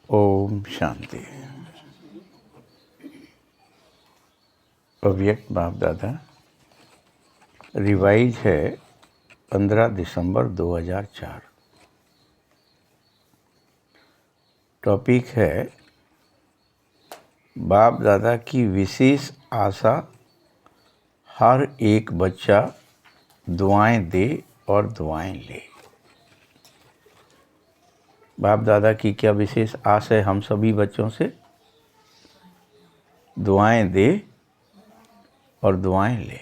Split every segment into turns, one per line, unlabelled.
ओम शांति। अव्यक्त बाप दादा रिवाइज है 15 दिसंबर 2004। टॉपिक है बाप दादा की विशेष आशा, हर एक बच्चा दुआएं दे और दुआएं ले। बाप दादा की क्या विशेष आस है हम सभी बच्चों से? दुआएं दे और दुआएं ले।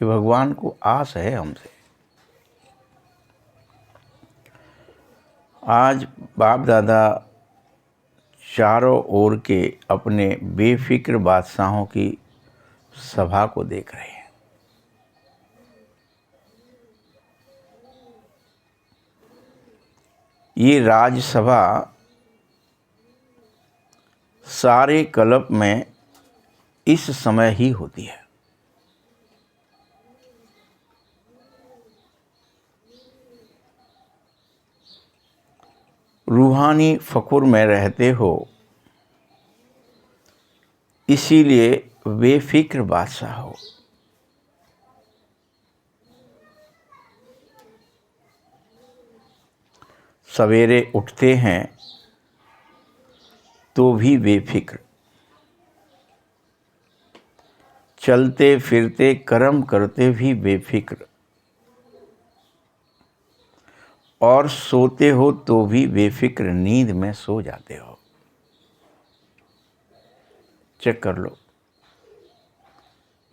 ये भगवान को आस है हमसे। आज बाप दादा चारों ओर के अपने बेफिक्र बादशाहों की सभा को देख रहे हैं। ये राजसभा सारे कल्प में इस समय ही होती है। रूहानी फकुर में रहते हो, इसीलिए बेफिक्र बादशाह हो। सवेरे उठते हैं तो भी बेफिक्र, चलते फिरते कर्म करते भी बेफिक्र, और सोते हो तो भी बेफिक्र नींद में सो जाते हो। चेक कर लो,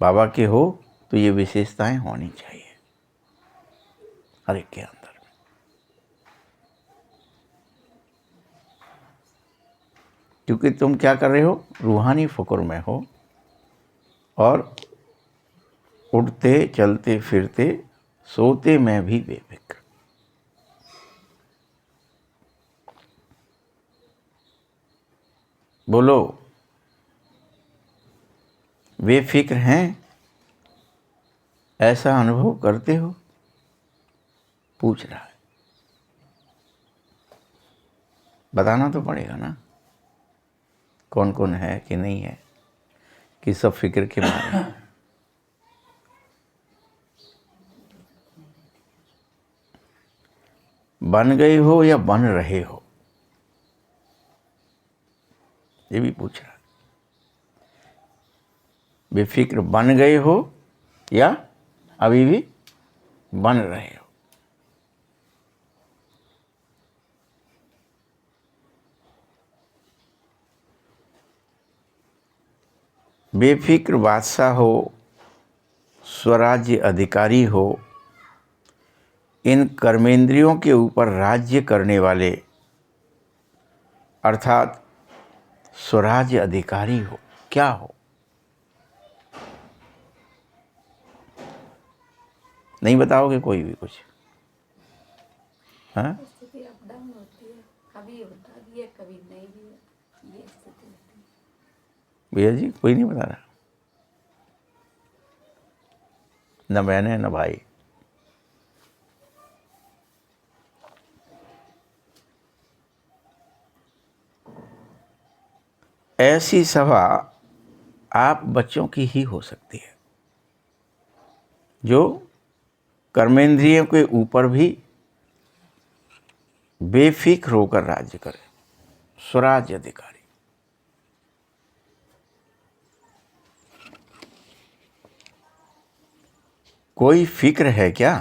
बाबा के हो तो ये विशेषताएं होनी चाहिए हर एक के अंदर। क्योंकि तुम क्या कर रहे हो? रूहानी फकुर में हो और उठते चलते फिरते सोते में भी बेफिक्र। बोलो, बेफिक्र हैं? ऐसा अनुभव करते हो? पूछ रहा है। बताना तो पड़ेगा ना, कौन कौन है कि नहीं है, कि सब फिक्र के मारे हैं। बन गए हो या बन रहे हो, ये भी पूछ रहा है। बेफिक्र बन गए हो या अभी भी बन रहे हो? बेफिक्र बादशाह हो, स्वराज्य अधिकारी हो, इन कर्मेंद्रियों के ऊपर राज्य करने वाले अर्थात स्वराज्य अधिकारी हो। क्या हो? नहीं बताओगे कोई भी कुछ? हाँ,
स्थिति अप डाउन होती है, कभी होता भी है कभी नहीं भी है, ये स्थिति होती है।
भैया जी कोई नहीं बता रहा, न बहन है न भाई। ऐसी सभा आप बच्चों की ही हो सकती है जो कर्मेंद्रियों के ऊपर भी बेफिक्र होकर राज्य करे, स्वराज्य अधिकारी। कोई फिक्र है क्या?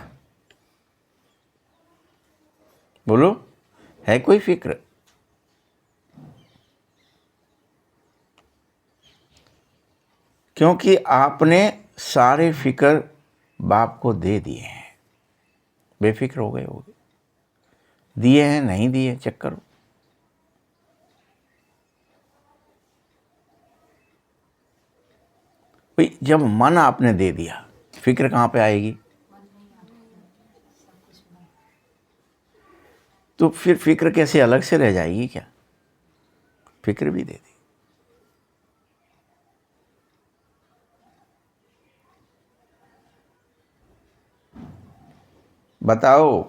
बोलो, है कोई फिक्र? क्योंकि आपने सारे फिक्र बाप को दे दिए हैं। बेफिक्र हो गए होगे। दिए हैं नहीं दिए, चेक करो। भाई जब मन आपने दे दिया, फिक्र कहाँ पे आएगी? तो फिर फिक्र कैसे अलग से रह जाएगी क्या? फिक्र भी दे दी। बताओ,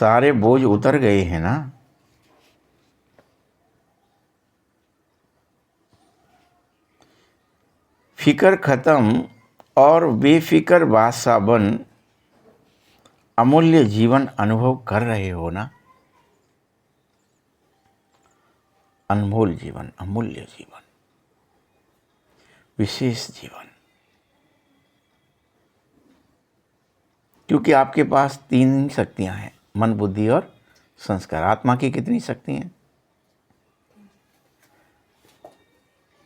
सारे बोझ उतर गए हैं ना। फिक्र खत्म और बेफिक्र बादशाह बन अमूल्य जीवन अनुभव कर रहे हो ना। अनमोल जीवन, अमूल्य जीवन, विशेष जीवन। क्योंकि आपके पास 3 शक्तियां हैं, मन, बुद्धि और संस्कार। आत्मा की कितनी शक्ति हैं?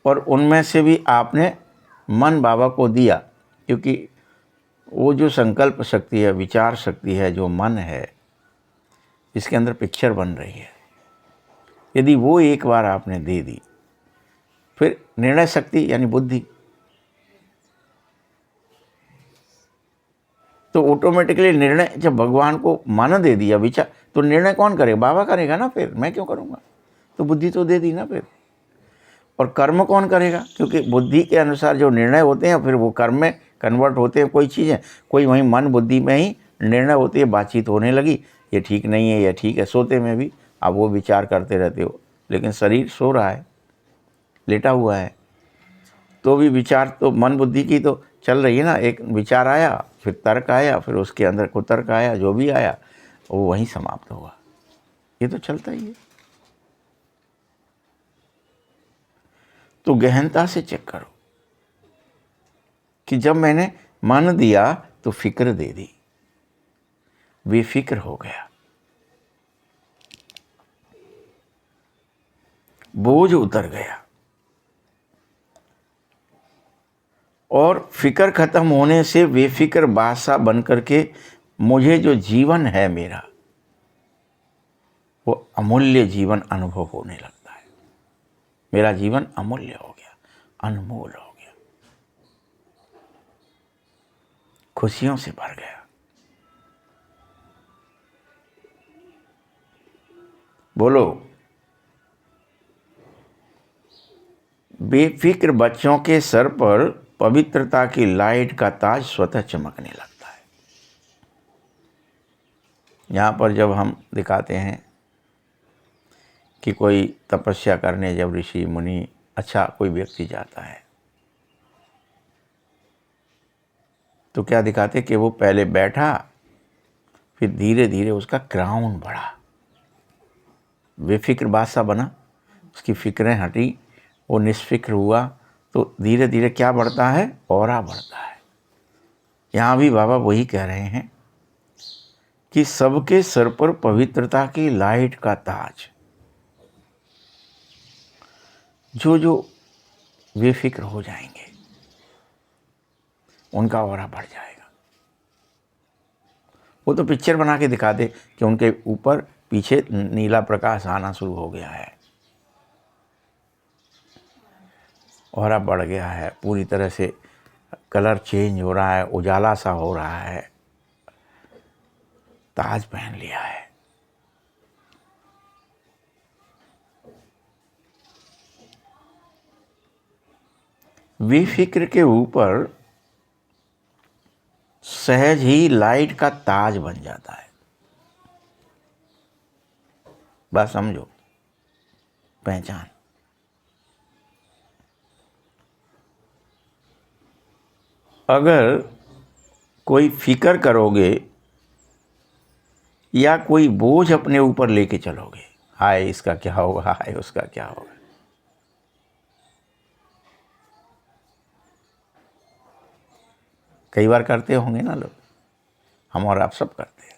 और उनमें से भी आपने मन बाबा को दिया, क्योंकि वो जो संकल्प शक्ति है, विचार शक्ति है, जो मन है, इसके अंदर पिक्चर बन रही है, यदि वो एक बार आपने दे दी, फिर निर्णय शक्ति यानी बुद्धि, तो ऑटोमेटिकली निर्णय, जब भगवान को मन दे दिया, विचार, तो निर्णय कौन करेगा? बाबा करेगा ना। फिर मैं क्यों करूँगा? तो बुद्धि तो दे दी ना फिर। और कर्म कौन करेगा? क्योंकि बुद्धि के अनुसार जो निर्णय होते हैं फिर वो कर्म में कन्वर्ट होते हैं। कोई चीज़ें, कोई वहीं मन बुद्धि में ही निर्णय होती है। बातचीत होने लगी, ये ठीक नहीं है, ये ठीक है। सोते में भी आप वो विचार करते रहते हो, लेकिन शरीर सो रहा है, लेटा हुआ है, तो भी विचार तो मन बुद्धि की तो चल रही है ना। एक विचार आया, फिर तर्क आया, फिर उसके अंदर कुतर्क आया, जो भी आया वो वहीं समाप्त हुआ। ये तो चलता ही है। तो गहनता से चेक करो कि जब मैंने मन दिया तो फिक्र दे दी, बेफिक्र हो गया, बोझ उतर गया, और फिक्र खत्म होने से बेफिक्र बादशाह बन करके मुझे जो जीवन है मेरा, वो अमूल्य जीवन अनुभव होने लगता है। मेरा जीवन अमूल्य हो गया, अनमोल हो गया, खुशियों से भर गया। बोलो, बेफिक्र बच्चों के सर पर पवित्रता की लाइट का ताज स्वतः चमकने लगता है। यहाँ पर जब हम दिखाते हैं कि कोई तपस्या करने जब ऋषि मुनि, अच्छा कोई व्यक्ति जाता है, तो क्या दिखाते कि वो पहले बैठा, फिर धीरे धीरे उसका क्राउन बढ़ा, बेफिक्र बादशाह बना, उसकी फिक्रें हटी, वो निष्फिक्र हुआ, तो धीरे धीरे क्या बढ़ता है? ऑरा बढ़ता है। यहाँ भी बाबा वही कह रहे हैं कि सबके सर पर पवित्रता की लाइट का ताज। जो जो बेफिक्र हो जाएंगे उनका ऑरा बढ़ जाएगा। वो तो पिक्चर बना के दिखा दे कि उनके ऊपर पीछे नीला प्रकाश आना शुरू हो गया है, ऑरा बढ़ गया है, पूरी तरह से कलर चेंज हो रहा है, उजाला सा हो रहा है, ताज पहन लिया है। बेफिक्र के ऊपर सहज ही लाइट का ताज बन जाता है। बस समझो, पहचान। अगर कोई फिक्र करोगे या कोई बोझ अपने ऊपर लेके चलोगे, हाय इसका क्या होगा, हाय उसका क्या होगा, कई बार करते होंगे ना लोग, हम और आप सब करते हैं।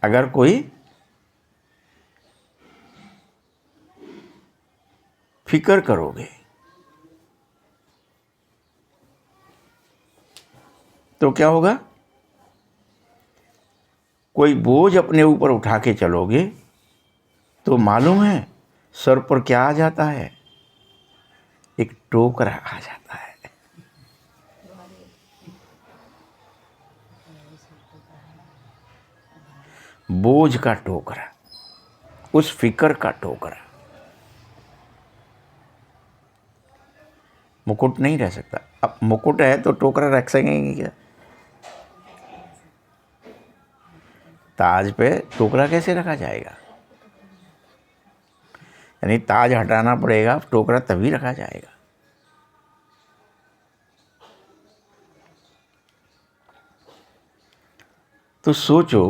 अगर कोई फिक्र करोगे तो क्या होगा? कोई बोझ अपने ऊपर उठा के चलोगे तो मालूम है सर पर क्या आ जाता है? एक टोकरा आ जाता है। बोझ का टोकरा, उस फिक्र का टोकरा। मुकुट नहीं रह सकता। अब मुकुट है तो टोकरा रख सकेंगे क्या? ताज पे टोकरा कैसे रखा जाएगा? यानी ताज हटाना पड़ेगा, टोकरा तभी रखा जाएगा। तो सोचो,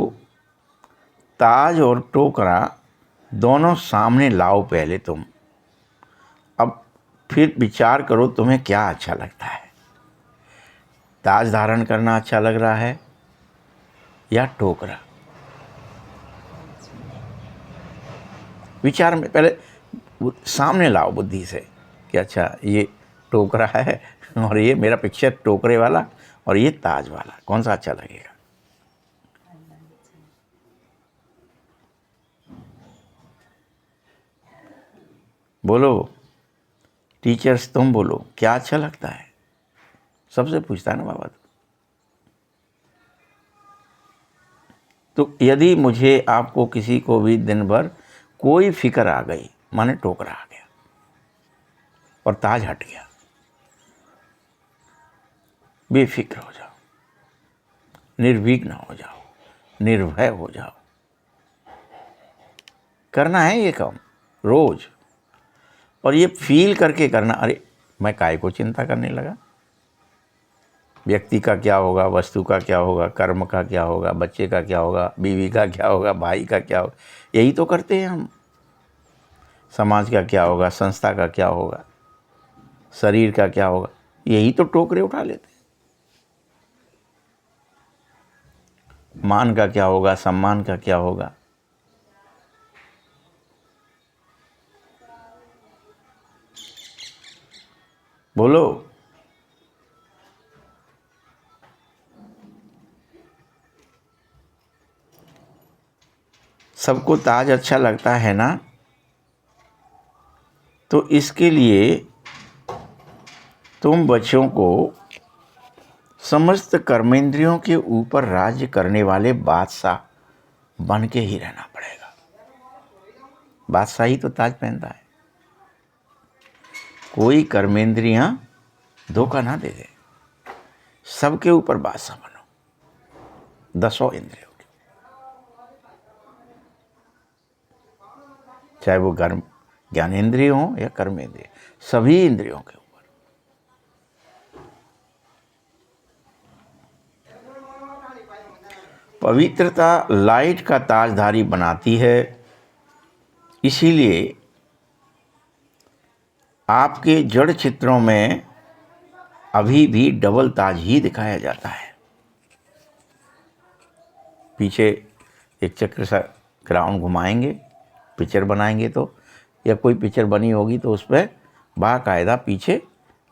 ताज और टोकरा दोनों सामने लाओ पहले तुम, अब फिर विचार करो तुम्हें क्या अच्छा लगता है। ताज धारण करना अच्छा लग रहा है या टोकरा? विचार में पहले सामने लाओ बुद्धि से कि अच्छा ये टोकरा है और ये मेरा पिक्चर टोकरे वाला और ये ताज वाला, कौन सा अच्छा लगेगा? बोलो टीचर्स, तुम बोलो क्या अच्छा लगता है? सबसे पूछता है ना बाबा। तो यदि मुझे आपको किसी को भी दिन भर कोई फिक्र आ गई, माने टोकरा आ गया और ताज हट गया, बेफिक्र हो जाओ, निर्विघ्न हो जाओ, निर्भय हो जाओ। करना है ये काम रोज, और ये फील करके करना, अरे मैं काय को चिंता करने लगा, व्यक्ति का क्या होगा, वस्तु का क्या होगा, कर्म का क्या होगा, बच्चे का क्या होगा, बीवी का क्या होगा, भाई का क्या होगा, यही तो करते हैं हम। समाज का क्या होगा, संस्था का क्या होगा, शरीर का क्या होगा, यही तो टोकरे उठा लेते हैं। मान का क्या होगा, सम्मान का क्या होगा। बोलो सबको ताज अच्छा लगता है ना? तो इसके लिए तुम बच्चों को समस्त कर्मेंद्रियों के ऊपर राज्य करने वाले बादशाह बन के ही रहना पड़ेगा। बादशाही तो ताज पहनता है। कोई कर्मेंद्रियां धोखा ना दे दे, सबके ऊपर बादशाह बनो, 10 इंद्रियों के, चाहे वो ज्ञानेंद्रिय हो या कर्मेंद्रिय, सभी इंद्रियों के ऊपर। पवित्रता लाइट का ताजधारी बनाती है, इसीलिए आपके जड़ चित्रों में अभी भी डबल ताज ही दिखाया जाता है। पीछे एक चक्र सा ग्राउंड घुमाएंगे, पिक्चर बनाएंगे तो, या कोई पिक्चर बनी होगी तो उस पर बाकायदा पीछे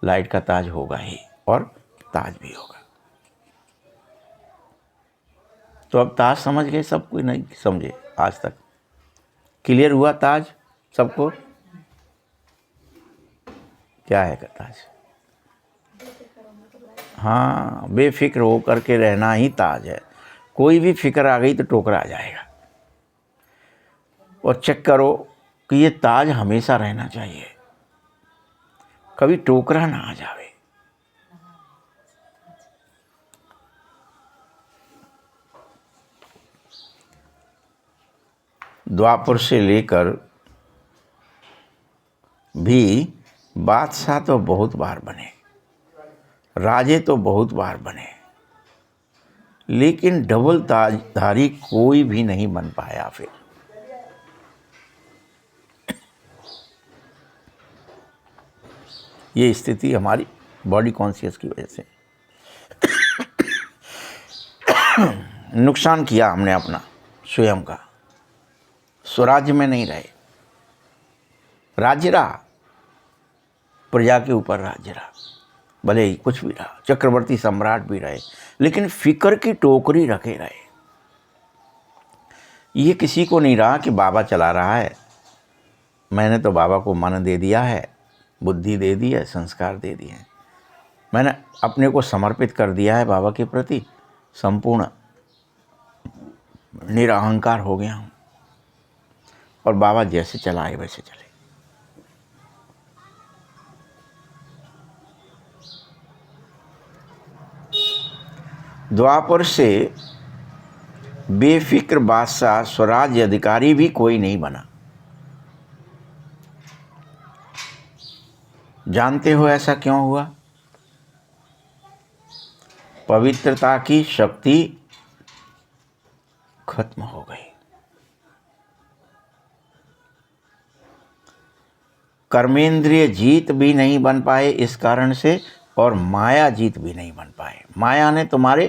लाइट का ताज होगा ही, और ताज भी होगा। तो अब ताज समझ गए सब? कोई नहीं समझे आज तक? क्लियर हुआ ताज सबको? क्या है ताज? हाँ, बेफिक्र हो करके रहना ही ताज है। कोई भी फिक्र आ गई तो टोकरा आ जाएगा। और चेक करो कि ये ताज हमेशा रहना चाहिए, कभी टोकरा ना आ जावे। द्वापर से लेकर भी बादशाह तो बहुत बार बने, राजे तो बहुत बार बने, लेकिन डबल ताजधारी कोई भी नहीं बन पाया। फिर ये स्थिति हमारी बॉडी कॉन्शियस की वजह से नुकसान किया हमने अपना स्वयं का। स्वराज्य में नहीं रहे, राज्य रहा, प्रजा के ऊपर राज्य रहा, भले ही कुछ भी रहा, चक्रवर्ती सम्राट भी रहे, लेकिन फिक्र की टोकरी रखे रहे। ये किसी को नहीं रहा कि बाबा चला रहा है, मैंने तो बाबा को मन दे दिया है, बुद्धि दे दी है, संस्कार दे दिए हैं, मैंने अपने को समर्पित कर दिया है बाबा के प्रति, संपूर्ण निरअहंकार हो गया हूँ, और बाबा जैसे चलाए वैसे चले। द्वापर से बेफिक्र बादशाह स्वराज्य अधिकारी भी कोई नहीं बना। जानते हो ऐसा क्यों हुआ? पवित्रता की शक्ति खत्म हो गई। कर्मेंद्रिय जीत भी नहीं बन पाए इस कारण से, और माया जीत भी नहीं बन पाए। माया ने तुम्हारे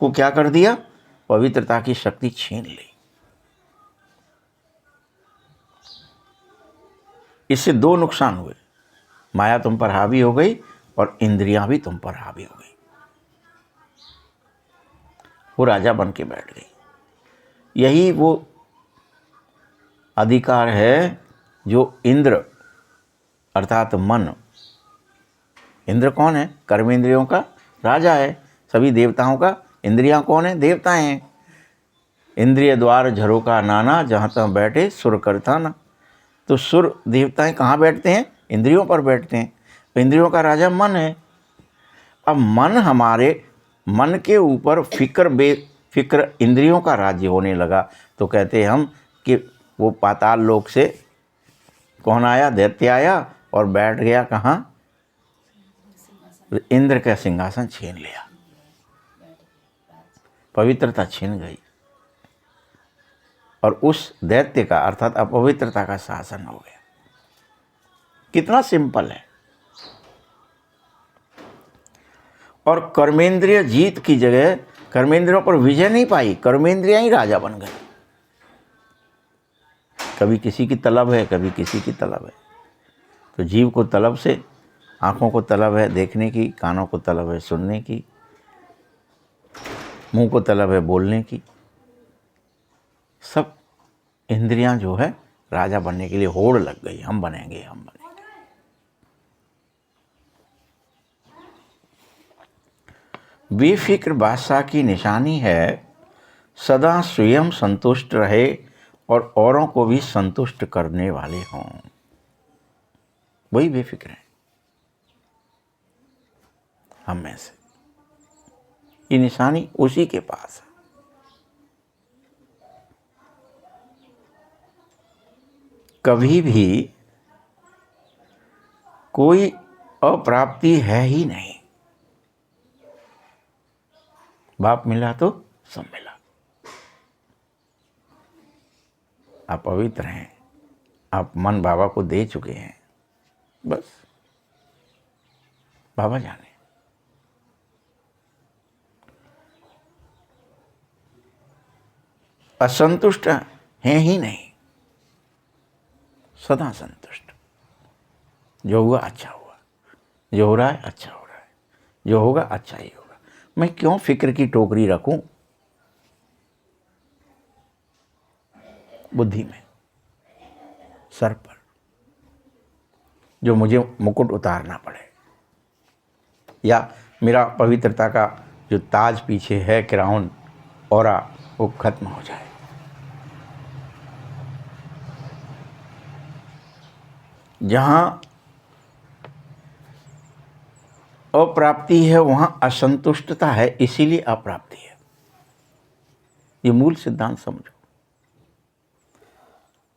को क्या कर दिया? पवित्रता की शक्ति छीन ली। इससे दो नुकसान हुए, माया तुम पर हावी हो गई और इंद्रियां भी तुम पर हावी हो गई। वो राजा बन के बैठ गई। यही वो अधिकार है जो इंद्र अर्थात मन, इंद्र कौन है? कर्मेंद्रियों का राजा है। सभी देवताओं का इंद्रियां कौन है? देवता हैं। इंद्रिय द्वार झरोका नाना, जहाँ तहाँ बैठे सुर करता ना। तो सुर देवताएं कहाँ बैठते हैं? इंद्रियों पर बैठते हैं। तो इंद्रियों का राजा मन है। अब मन, हमारे मन के ऊपर फिक्र इंद्रियों का राज्य होने लगा, तो कहते हैं हम कि वो पाताल लोक से कौन आया? दैत्य आया और बैठ गया कहाँ? इंद्र का सिंहासन छीन लिया, पवित्रता छीन गई और उस दैत्य का अर्थात अपवित्रता का शासन हो गया। कितना सिंपल है। और कर्मेंद्रिय जीत की जगह कर्मेंद्रियों पर विजय नहीं पाई, कर्मेंद्रियां ही राजा बन गई। कभी किसी की तलब है, कभी किसी की तलब है। तो जीव को तलब से, आँखों को तलब है देखने की, कानों को तलब है सुनने की, मुंह को तलब है बोलने की। सब इंद्रियां जो है राजा बनने के लिए होड़ लग गई, हम बनेंगे हम बनेंगे। बेफिक्र बादशाह की निशानी है सदा स्वयं संतुष्ट रहे और औरों को भी संतुष्ट करने वाले हों। वही बेफिक्र है हम में से। ये निशानी उसी के पास है। कभी भी कोई अप्राप्ति है ही नहीं। बाप मिला तो सब मिला। आप पवित्र हैं, आप मन बाबा को दे चुके हैं, बस बाबा जाने। असंतुष्ट हैं ही नहीं, सदा संतुष्ट। जो हुआ अच्छा हुआ, जो हो रहा है अच्छा हो रहा है, जो होगा अच्छा ही होगा। मैं क्यों फिक्र की टोकरी रखूं बुद्धि में, सर पर, जो मुझे मुकुट उतारना पड़े, या मेरा पवित्रता का जो ताज पीछे है, क्राउन, ऑरा, वो खत्म हो जाए। जहां अप्राप्ति है वहां असंतुष्टता है, इसीलिए अप्राप्ति है। ये मूल सिद्धांत समझो।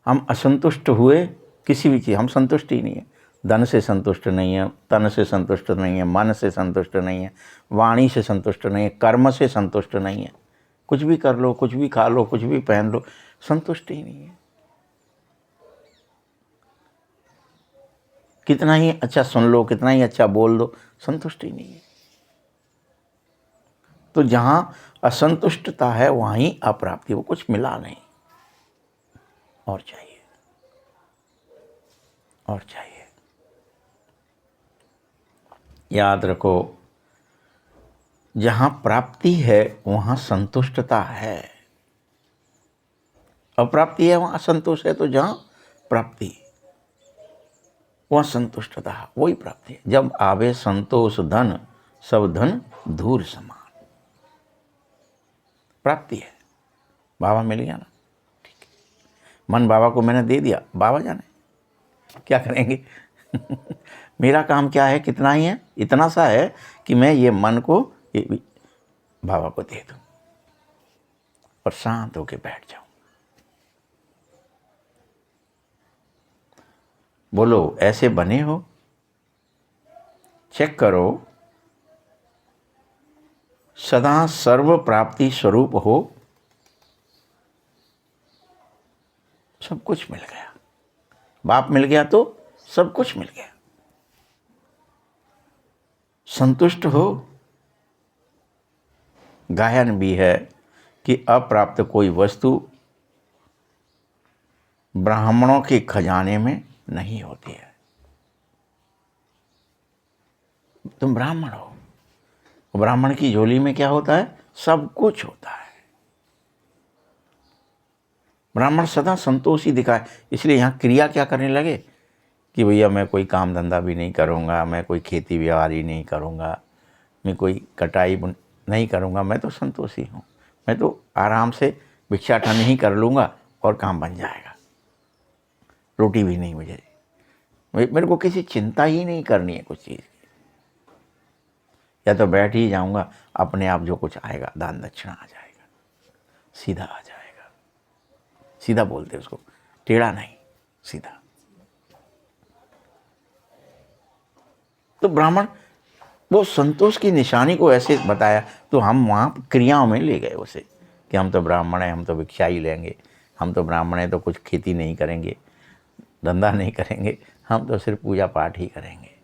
हम असंतुष्ट हुए किसी भी चीज, हम संतुष्ट ही नहीं है। धन से संतुष्ट नहीं है, तन से संतुष्ट नहीं है, मन से संतुष्ट नहीं है, वाणी से संतुष्ट नहीं है, कर्म से संतुष्ट नहीं है। कुछ भी कर लो, कुछ भी खा लो, कुछ भी पहन लो, संतुष्ट ही नहीं है। कितना ही अच्छा सुन लो, कितना ही अच्छा बोल दो, संतुष्टि नहीं है। तो जहां असंतुष्टता है वहीं अप्राप्ति, वो कुछ मिला नहीं, और चाहिए और चाहिए। याद रखो, जहां प्राप्ति है वहां संतुष्टता है। अप्राप्ति है वहां असंतोष है, तो जहां प्राप्ति वह संतुष्टता, वही प्राप्ति है। जब आवे संतोष धन, सब धन धूल समान। प्राप्ति है, बाबा मिल गया ना, ठीक है। मन बाबा को मैंने दे दिया, बाबा जाने क्या करेंगे। मेरा काम क्या है? कितना ही है, इतना सा है कि मैं ये मन को बाबा को दे दूं, और शांत होके बैठ जाऊं। बोलो, ऐसे बने हो? चेक करो। सदा सर्व प्राप्ति स्वरूप हो, सब कुछ मिल गया। बाप मिल गया तो सब कुछ मिल गया। संतुष्ट हो। गायन भी है कि अप्राप्त कोई वस्तु ब्राह्मणों के खजाने में नहीं होती है। तुम ब्राह्मण हो, ब्राह्मण की झोली में क्या होता है? सब कुछ होता है। ब्राह्मण सदा संतोषी दिखाए, इसलिए यहाँ क्रिया क्या करने लगे कि भैया मैं कोई काम धंधा भी नहीं करूँगा, मैं कोई खेती व्यवहारी नहीं करूँगा, मैं कोई कटाई नहीं करूँगा, मैं तो संतोषी हूँ, मैं तो आराम से भिक्षाटन ही कर लूँगा और काम बन जाएगा, रोटी भी नहीं मुझे, मेरे को किसी चिंता ही नहीं करनी है कुछ चीज़ की, या तो बैठ ही जाऊँगा, अपने आप जो कुछ आएगा दान दक्षिणा आ जाएगा, सीधा आ जाएगा। सीधा बोलते उसको, टेढ़ा नहीं, सीधा। तो ब्राह्मण वो संतोष की निशानी को ऐसे बताया, तो हम वहाँ क्रियाओं में ले गए उसे कि हम तो ब्राह्मण हैं, हम तो भिक्षा ही लेंगे, हम तो ब्राह्मण हैं तो कुछ खेती नहीं करेंगे, धंधा नहीं करेंगे, हम तो सिर्फ पूजा पाठ ही करेंगे।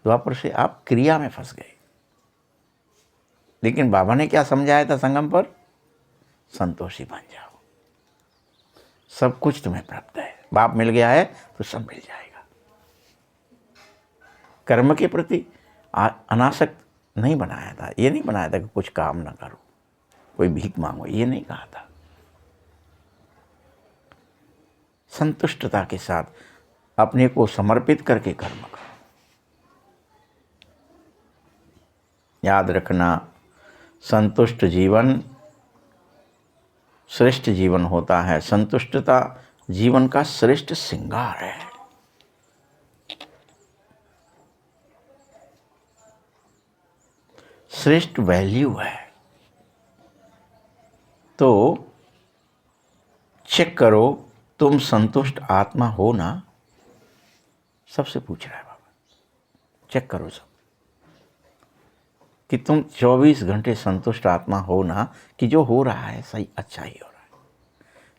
द्वापर से आप क्रिया में फंस गए। लेकिन बाबा ने क्या समझाया था संगम पर? संतोषी बन जाओ, सब कुछ तुम्हें प्राप्त है। बाप मिल गया है तो सब मिल जाएगा। कर्म के प्रति अनासक्त नहीं बनाया था। ये नहीं बनाया था कि कुछ काम ना करो, कोई भीख मांगो, ये नहीं कहा था। संतुष्टता के साथ अपने को समर्पित करके कर्म करो। याद रखना, संतुष्ट जीवन श्रेष्ठ जीवन होता है। संतुष्टता जीवन का श्रेष्ठ श्रृंगार है। श्रेष्ठ वैल्यू है। तो चेक करो, तुम संतुष्ट आत्मा हो ना? सबसे पूछ रहा है बाबा, चेक करो सब कि तुम 24 घंटे संतुष्ट आत्मा हो ना, कि जो हो रहा है सही अच्छा ही हो रहा है,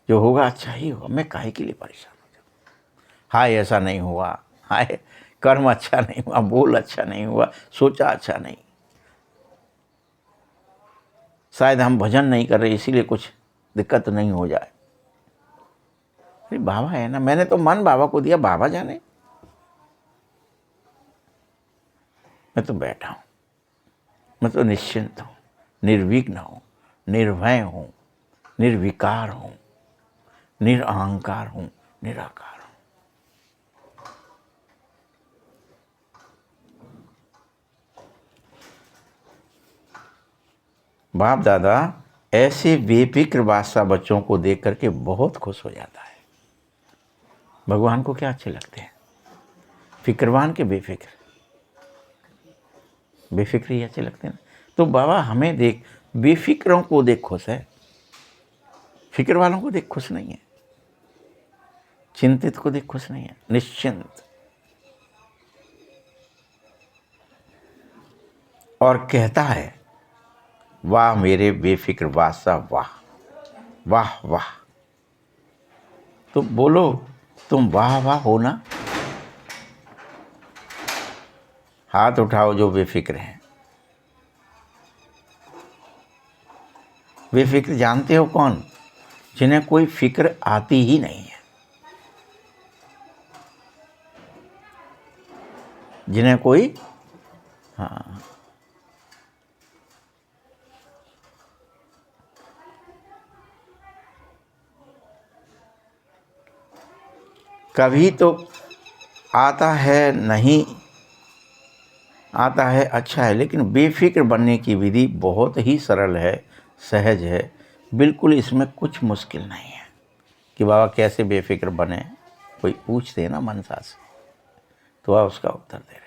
जो होगा अच्छा ही होगा, मैं काहे के लिए परेशान हो जाऊँ? हाय ऐसा नहीं हुआ, हाय कर्म अच्छा नहीं हुआ, बोल अच्छा नहीं हुआ, सोचा अच्छा नहीं, शायद हम भजन नहीं कर रहे इसीलिए कुछ दिक्कत नहीं हो जाए। अरे बाबा है ना, मैंने तो मन बाबा को दिया, बाबा जाने। मैं तो बैठा हूँ, मैं तो निश्चिंत हूँ, निर्विघ्न हूँ, निर्भय हूँ, निर्विकार हूँ, निरअहंकार हूँ, निराकार हूँ। बाप दादा ऐसे बेफिक्र बादशाह बच्चों को देख करके बहुत खुश हो जाता है। भगवान को क्या अच्छे लगते हैं? फिक्रवान के बेफिक्र, बेफिक्र ही अच्छे लगते हैं। तो बाबा हमें देख, बेफिक्रों को देख खुश है, फिक्र वालों को देख खुश नहीं है, चिंतित को देख खुश नहीं है, निश्चिंत। और कहता है, वाह मेरे बेफिक्र बादशाह, वाह वाह वाह। तो बोलो, तुम वाह वाह हो ना? हाथ उठाओ जो बेफिक्र हैं। बेफिक्र जानते हो कौन? जिन्हें कोई फिक्र आती ही नहीं है, जिन्हें कोई, हाँ, कभी तो आता है नहीं आता है, अच्छा है, लेकिन बेफिक्र बनने की विधि बहुत ही सरल है, सहज है, बिल्कुल इसमें कुछ मुश्किल नहीं है कि बाबा कैसे बेफिक्र बने। कोई पूछते हैं ना मनसा से, तो आप उसका उत्तर दे रहे।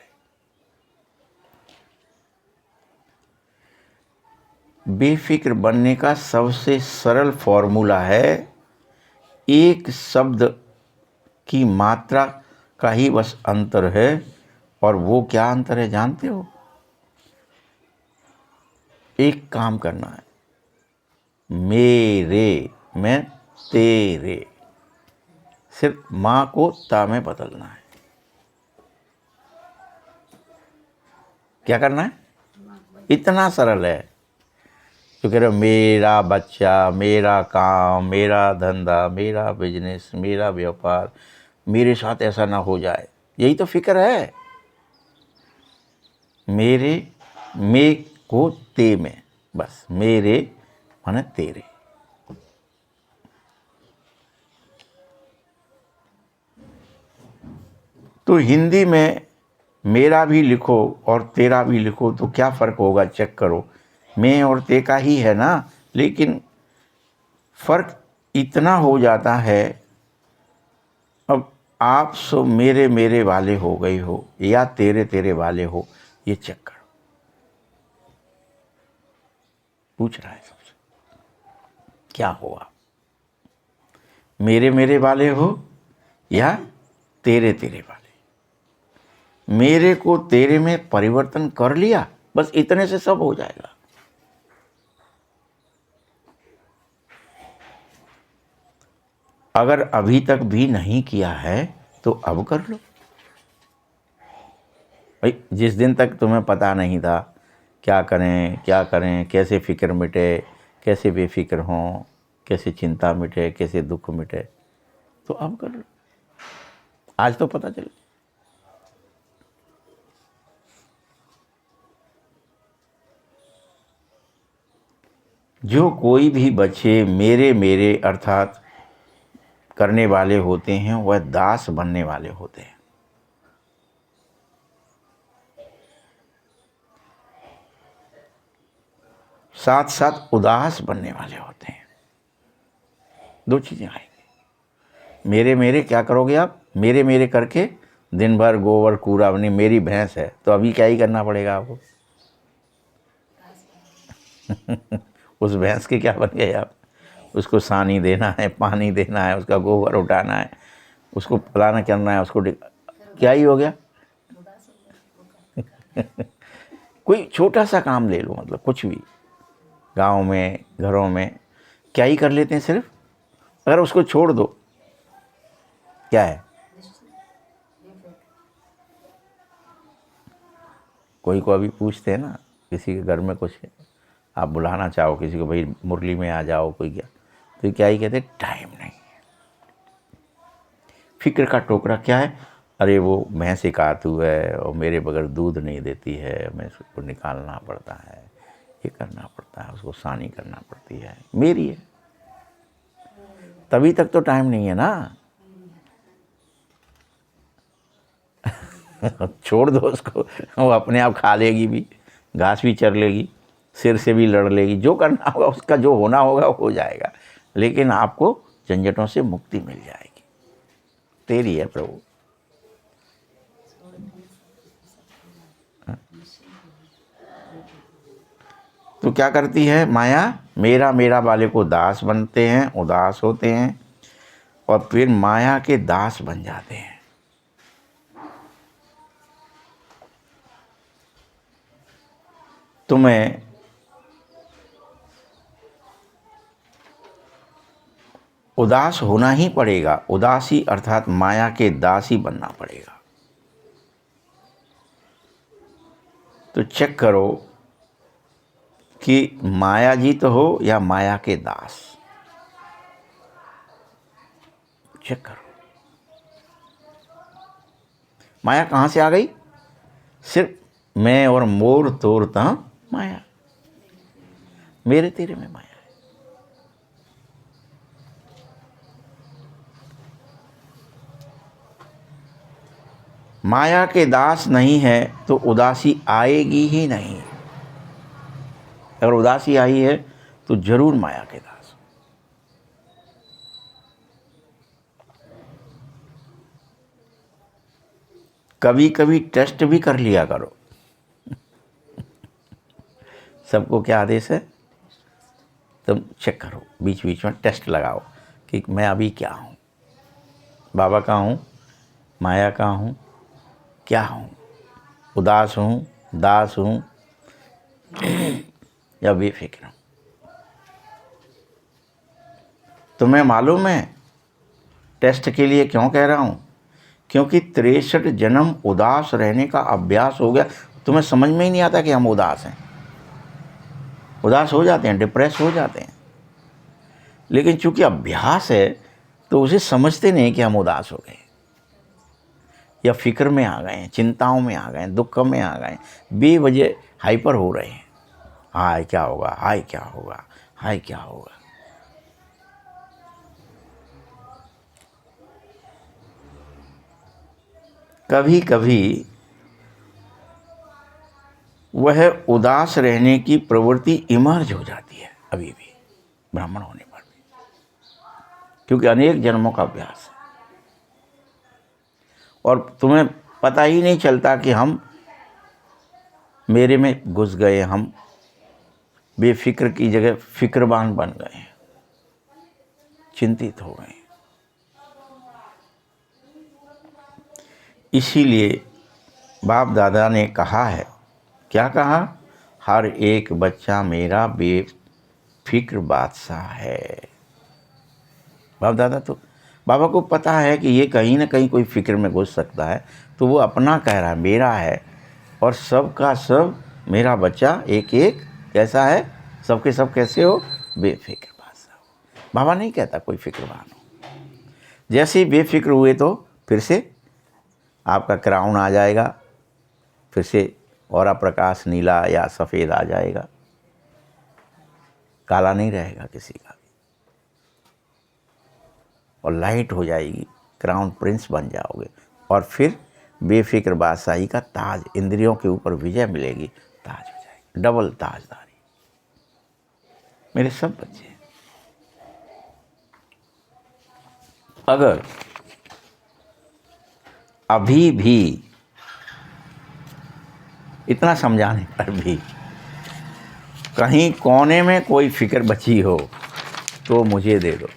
बेफिक्र बनने का सबसे सरल फॉर्मूला है, एक शब्द की मात्रा का ही बस अंतर है। और वो क्या अंतर है जानते हो? एक काम करना है, मेरे में तेरे, सिर्फ माँ को ता में बदलना है। क्या करना है? इतना सरल है। तो कह रहे हो मेरा बच्चा, मेरा काम, मेरा धंधा, मेरा बिजनेस, मेरा व्यापार, मेरे साथ ऐसा ना हो जाए, यही तो फिक्र है। मेरे, मैं को ते में, बस मेरे माने तेरे। तो हिंदी में मेरा भी लिखो और तेरा भी लिखो तो क्या फ़र्क होगा, चेक करो। मैं और ते का ही है ना, लेकिन फ़र्क इतना हो जाता है, अब आप सो मेरे मेरे वाले हो गए हो या तेरे तेरे वाले हो, ये चेक करो। पूछ रहा है सबसे, क्या हो आप? मेरे मेरे वाले हो या तेरे तेरे वाले? मेरे को तेरे में परिवर्तन कर लिया, बस इतने से सब हो जाएगा। अगर अभी तक भी नहीं किया है तो अब कर लो। भाई जिस दिन तक तुम्हें पता नहीं था क्या करें क्या करें, कैसे फिक्र मिटे, कैसे बेफिक्र हों, कैसे चिंता मिटे, कैसे दुख मिटे, तो अब कर लो। आज तो पता चले। जो कोई भी बच्चे मेरे मेरे अर्थात करने वाले होते हैं वह दास बनने वाले होते हैं। साथ साथ उदास बनने वाले होते हैं। दो चीज़ें आएंगी। मेरे मेरे क्या करोगे आप? मेरे मेरे करके दिन भर गोबर कूड़ा बनी, मेरी भैंस है तो अभी क्या ही करना पड़ेगा आपको? उस भैंस के क्या बन गए आप? उसको सानी देना है, पानी देना है, उसका गोबर उठाना है, उसको फलाना करना है, उसको क्या ही हो गया? कोई छोटा सा काम ले लो, मतलब कुछ भी, गांव में, घरों में क्या ही कर लेते हैं सिर्फ। अगर उसको छोड़ दो, क्या है? कोई को अभी पूछते हैं ना, किसी के घर में कुछ आप बुलाना चाहो किसी को, भाई मुरली में आ जाओ, कोई क्या, तो क्या ही कहते, टाइम नहीं है। फिक्र का टोकरा क्या है? अरे वो भैंस एक आतू है और मेरे बगैर दूध नहीं देती है, मैं उसको निकालना पड़ता है, ये करना पड़ता है, उसको सानी करना पड़ती है, मेरी है। तभी तक तो टाइम नहीं है ना। छोड़ दो उसको, वो अपने आप खा लेगी भी, घास भी चर लेगी, सिर से भी लड़ लेगी, जो करना होगा उसका, जो होना होगा हो जाएगा, लेकिन आपको झंझटों से मुक्ति मिल जाएगी। तेरी है प्रभु। तो क्या करती है माया? मेरा मेरा वाले को दास बनते हैं, उदास होते हैं और फिर माया के दास बन जाते हैं। तुम्हें उदास होना ही पड़ेगा, उदासी अर्थात माया के दास ही बनना पड़ेगा। तो चेक करो कि माया जी तो हो या माया के दास। चेक करो माया कहाँ से आ गई? सिर्फ मैं और मोर तोरता माया, मेरे तेरे में माया है। माया के दास नहीं है तो उदासी आएगी ही नहीं। अगर उदासी आई है तो जरूर माया के दास। कभी कभी टेस्ट भी कर लिया करो। सबको क्या आदेश है? तुम चेक करो, बीच बीच में टेस्ट लगाओ कि मैं अभी क्या हूँ, बाबा का हूँ, माया का हूँ, क्या हूँ, उदास हूँ, दास हूँ या बेफिक्र हूँ। तुम्हें मालूम है टेस्ट के लिए क्यों कह रहा हूँ? क्योंकि 63 जन्म उदास रहने का अभ्यास हो गया। तुम्हें समझ में ही नहीं आता कि हम उदास हैं। उदास हो जाते हैं, डिप्रेस हो जाते हैं, लेकिन चूंकि अभ्यास है तो उसे समझते नहीं कि हम उदास हो गए या फिक्र में आ गए हैं, चिंताओं में आ गए हैं, दुख में आ गए हैं, बेवजह हाइपर हो रहे हैं। हाय क्या होगा, हाय क्या होगा, हाय क्या होगा। कभी कभी वह उदास रहने की प्रवृत्ति इमर्ज हो जाती है अभी भी, ब्राह्मण होने पर भी, क्योंकि अनेक जन्मों का अभ्यास है और तुम्हें पता ही नहीं चलता कि हम मेरे में घुस गए, हम बेफिक्र की जगह फिक्रबान बन गए, चिंतित हो गए। इसीलिए बाप दादा ने कहा है, क्या कहा? हर एक बच्चा मेरा बेफिक्र बादशाह है। बाप दादा तो बाबा को पता है कि ये कहीं ना कहीं कोई फिक्र में घुस सकता है, तो वो अपना कह रहा है मेरा है, और सब का सब मेरा बच्चा एक एक कैसा है, सबके सब कैसे हो, बेफिक्र बादशाह हो। बाबा नहीं कहता कोई फिक्रवान हो। जैसे ही बेफिक्र हुए तो फिर से आपका क्राउन आ जाएगा, फिर से और प्रकाश नीला या सफ़ेद आ जाएगा, काला नहीं रहेगा किसी का भी, और लाइट हो जाएगी, क्राउन प्रिंस बन जाओगे, और फिर बेफिक्र बादशाही का ताज, इंद्रियों के ऊपर विजय मिलेगी, ताज हो जाएगी, डबल ताजदारी। मेरे सब बच्चे अगर अभी भी इतना समझाने पर भी कहीं कोने में कोई फिक्र बची हो तो मुझे दे दो।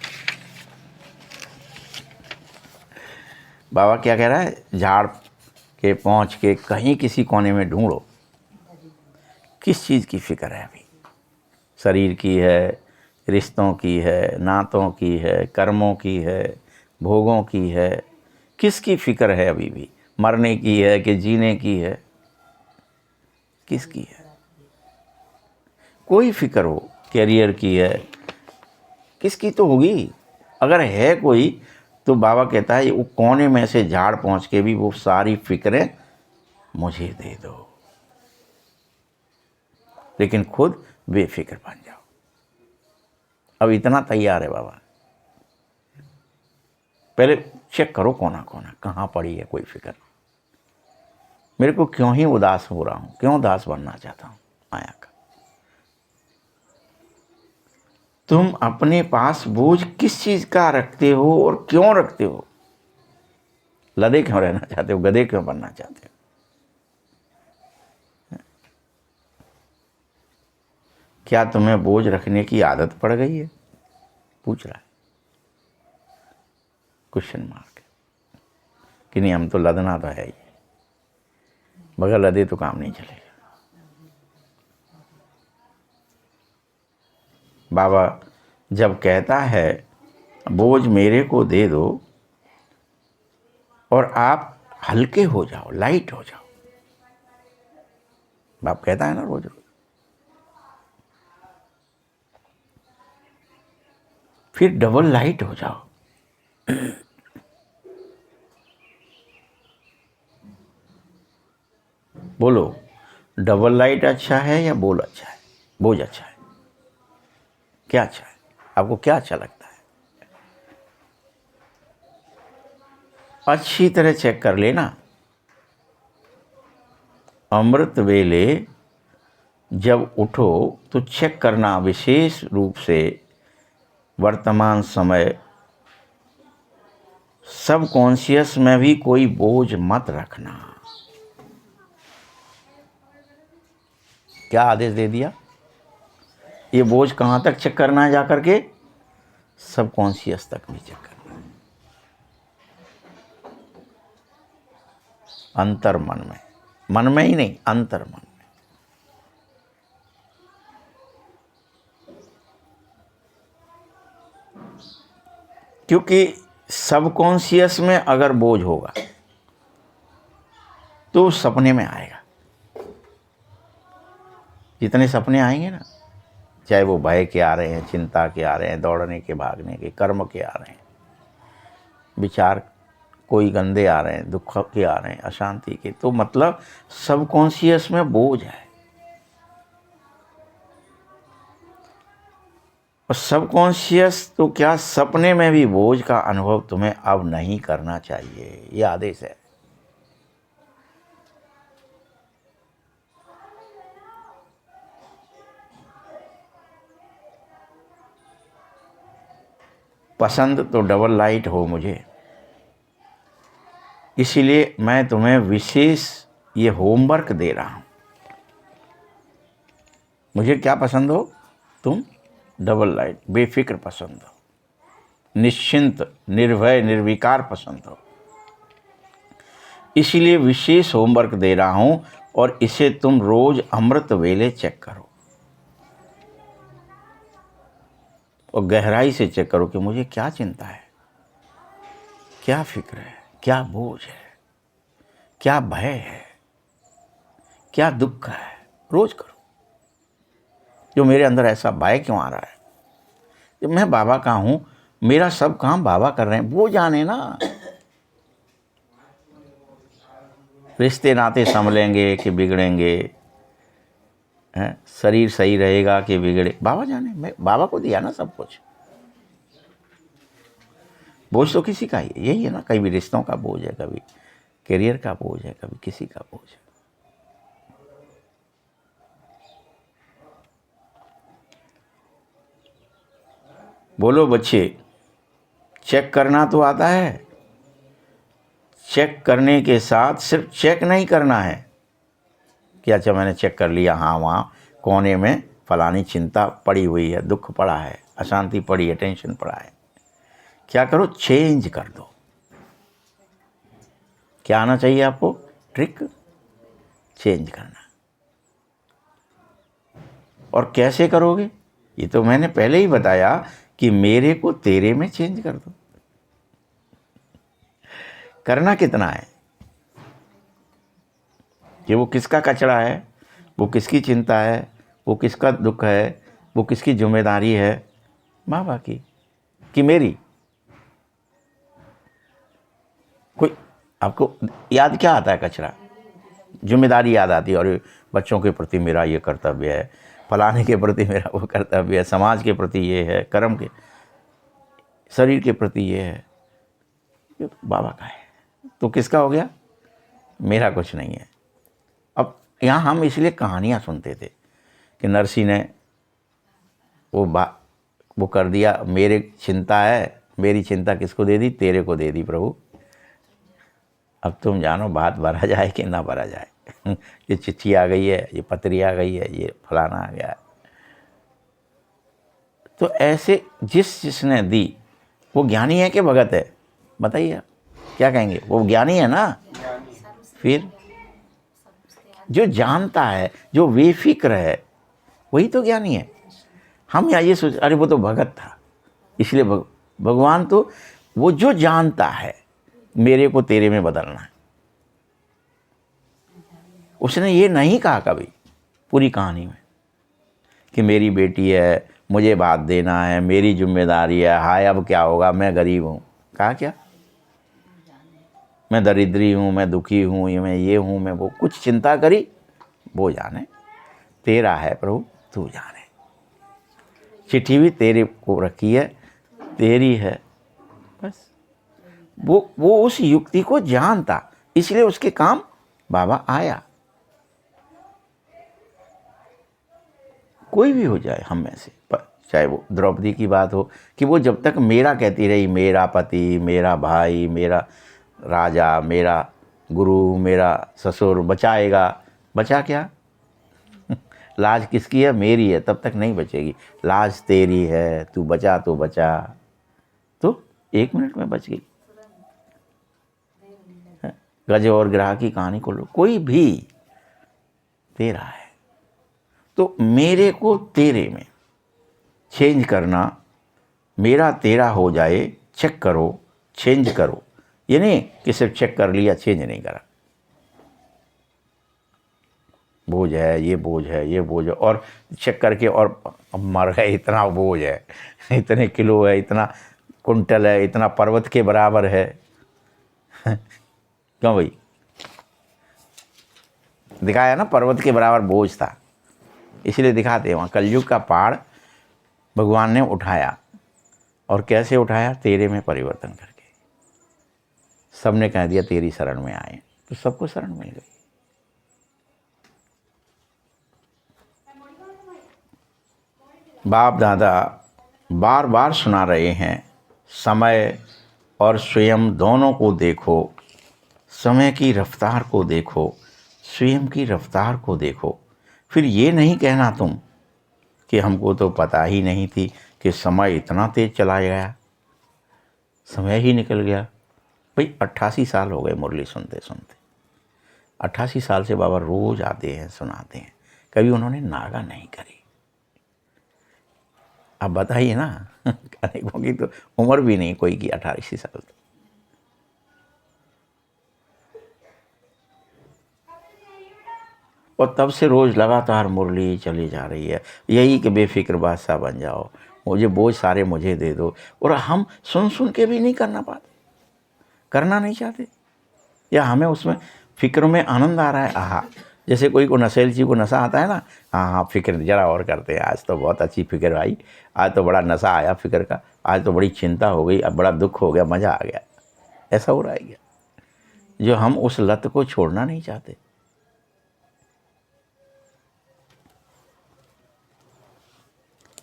बाबा क्या कह रहा है? झाड़ के पहुँच के कहीं किसी कोने में ढूंढो, किस चीज़ की फिक्र है अभी? शरीर की है, रिश्तों की है, नातों की है, कर्मों की है, भोगों की है, किसकी फिक्र है अभी भी? मरने की है कि जीने की है, किसकी है? कोई फिक्र हो, कैरियर की है, किसकी तो होगी। अगर है कोई तो बाबा कहता है वो कोने में से झाड़ पहुँच के भी वो सारी फिक्रें मुझे दे दो, लेकिन खुद बेफिक्र बन जाओ। अब इतना तैयार है बाबा। पहले चेक करो कोना कोना कहाँ पड़ी है कोई फिक्र। मेरे को क्यों ही उदास हो रहा हूँ, क्यों उदास बनना चाहता हूँ माया का। तुम अपने पास बोझ किस चीज का रखते हो और क्यों रखते हो? लदे क्यों रहना चाहते हो, गधे क्यों बनना चाहते हो? क्या तुम्हें बोझ रखने की आदत पड़ गई है? पूछ रहा है, क्वेश्चन मार्क। कि नहीं हम तो लदना तो है ही, बगैर लदे तो काम नहीं चलेगा। बाबा जब कहता है बोझ मेरे को दे दो और आप हल्के हो जाओ, लाइट हो जाओ, बाप कहता है ना रोज रोज, फिर डबल लाइट हो जाओ। बोलो, डबल लाइट अच्छा है या बोल अच्छा है, बोझ अच्छा है? क्या अच्छा है? आपको क्या अच्छा लगता है? अच्छी तरह चेक कर लेना। अमृत वेले जब उठो तो चेक करना विशेष रूप से वर्तमान समय सब कॉन्शियस में भी कोई बोझ मत रखना। क्या आदेश दे दिया? ये बोझ कहाँ तक चेक करना है जा करके? सबकॉन्शियस तक भी चेक करना है, अंतर मन में ही नहीं, अंतर मन में। क्योंकि सबकॉन्शियस में अगर बोझ होगा तो सपने में आएगा। जितने सपने आएंगे ना, चाहे वो भय के आ रहे हैं, चिंता के आ रहे हैं, दौड़ने के, भागने के, कर्म के आ रहे हैं, विचार कोई गंदे आ रहे हैं, दुख के आ रहे हैं, अशांति के, तो मतलब सबकॉन्शियस में बोझ है। और सबकॉन्शियस तो क्या, सपने में भी बोझ का अनुभव तुम्हें अब नहीं करना चाहिए, ये आदेश है। पसंद तो डबल लाइट हो मुझे, इसीलिए मैं तुम्हें विशेष ये होमवर्क दे रहा हूँ। मुझे क्या पसंद हो? तुम डबल लाइट, बेफिक्र पसंद हो, निश्चिंत, निर्भय, निर्विकार पसंद हो। इसीलिए विशेष होमवर्क दे रहा हूँ, और इसे तुम रोज अमृत वेले चेक करो, और गहराई से चेक करो कि मुझे क्या चिंता है, क्या फिक्र है, क्या बोझ है, क्या भय है, क्या दुख है। रोज करो। जो मेरे अंदर ऐसा भय क्यों आ रहा है? जब मैं बाबा का हूं, मेरा सब काम बाबा कर रहे हैं, वो जाने ना। रिश्ते नाते संभलेंगे कि बिगड़ेंगे, हैं, शरीर सही रहेगा कि बिगड़े, बाबा जाने। मैं बाबा को दिया ना सब कुछ। बोझ तो किसी का ही है, यही है ना। कभी रिश्तों का बोझ है, कभी करियर का बोझ है, कभी किसी का बोझ है। बोलो बच्चे, चेक करना तो आता है। चेक करने के साथ सिर्फ चेक नहीं करना है कि अच्छा मैंने चेक कर लिया, हाँ वहाँ कोने में फलानी चिंता पड़ी हुई है, दुख पड़ा है, अशांति पड़ी है, टेंशन पड़ा है। क्या करो? चेंज कर दो। क्या आना चाहिए आपको? ट्रिक, चेंज करना। और कैसे करोगे? ये तो मैंने पहले ही बताया कि मेरे को तेरे में चेंज कर दो। करना कितना है? कि वो किसका कचरा है, वो किसकी चिंता है, वो किसका दुख है, वो किसकी जिम्मेदारी है? बाबा की कि मेरी? कोई आपको याद क्या आता है? कचरा, जिम्मेदारी याद आती है। और बच्चों के प्रति मेरा ये कर्तव्य है, फलाने के प्रति मेरा वो कर्तव्य है, समाज के प्रति ये है, कर्म के, शरीर के प्रति ये है। ये तो बाबा का है, तो किसका हो गया? मेरा कुछ नहीं है। अब यहाँ हम इसलिए कहानियाँ सुनते थे कि नरसी ने वो कर दिया, मेरे चिंता है, मेरी चिंता किसको दे दी? तेरे को दे दी प्रभु। अब तुम जानो बात भरा जाए कि ना भरा जाए। ये चिट्ठी आ गई है, ये पत्री आ गई है, ये फलाना आ गया। तो ऐसे जिसने दी वो ज्ञानी है कि भगत है? बताइए आप, क्या कहेंगे? वो ज्ञानी है ना। फिर जो जानता है, जो बेफिक्र है, वही तो ज्ञानी है। हम यहाँ ये सोच, अरे वो तो भगत था, इसलिए भगवान तो वो जो जानता है मेरे को तेरे में बदलना है। उसने ये नहीं कहा कभी पूरी कहानी में कि मेरी बेटी है, मुझे बात देना है, मेरी जिम्मेदारी है, हाय अब क्या होगा, मैं गरीब हूँ। कहा क्या? मैं दरिद्री हूँ, मैं दुखी हूँ, मैं ये हूँ, मैं वो। कुछ चिंता करी? वो जाने, तेरा है प्रभु, तू जाने। चिट्ठी भी तेरे को रखी है, तेरी है, बस। वो उस युक्ति को जानता, इसलिए उसके काम बाबा आया। कोई भी हो जाए हम में से, चाहे वो द्रौपदी की बात हो कि वो जब तक मेरा कहती रही, मेरा पति, मेरा भाई, मेरा राजा, मेरा गुरु, मेरा ससुर बचाएगा, बचा क्या? लाज किसकी है? मेरी है, तब तक नहीं बचेगी। लाज तेरी है, तू बचा तो बचा। तो 1 मिनट में बच गई। गज और ग्राह की कहानी को लो, कोई भी तेरा है तो मेरे को तेरे में चेंज करना, मेरा तेरा हो जाए, चेक करो, चेंज करो। ये नहीं कि सिर्फ चेक कर लिया, चेंज नहीं करा। बोझ है, ये बोझ है, ये बोझ है, और चेक करके और मर गए, इतना बोझ है, इतने किलो है, इतना कुंटल है, इतना पर्वत के बराबर है। क्यों भाई? दिखाया ना, पर्वत के बराबर बोझ था, इसलिए दिखाते हैं। वहाँ कलयुग का पहाड़ भगवान ने उठाया, और कैसे उठाया? तेरे में परिवर्तन करके। सबने कह दिया तेरी शरण में आए, तो सबको शरण मिल गई। बाप दादा बार बार सुना रहे हैं, समय और स्वयं दोनों को देखो, समय की रफ्तार को देखो, स्वयं की रफ्तार को देखो। फिर ये नहीं कहना तुम कि हमको तो पता ही नहीं थी कि समय इतना तेज चला गया, समय ही निकल गया। भाई 88 साल हो गए मुरली सुनते सुनते। 88 साल से बाबा रोज आते हैं, सुनाते हैं, कभी उन्होंने नागा नहीं करी। अब बताइए ना, अनेकों की तो उम्र भी नहीं कोई की 88 साल। और तब से रोज लगातार मुरली चली जा रही है, यही कि बेफिक्र बादशाह बन जाओ, मुझे बोझ सारे मुझे दे दो। और हम सुन सुन के भी नहीं करना पाते, करना नहीं चाहते, या हमें उसमें फिक्र में आनंद आ रहा है। आहा, जैसे कोई को नशेल चीज को नशा आता है ना, हाँ हाँ फिक्र जरा और करते हैं, आज तो बहुत अच्छी फिक्र आई, आज तो बड़ा नशा आया फिक्र का, आज तो बड़ी चिंता हो गई, अब बड़ा दुख हो गया, मजा आ गया। ऐसा हो रहा है क्या? जो हम उस लत को छोड़ना नहीं चाहते।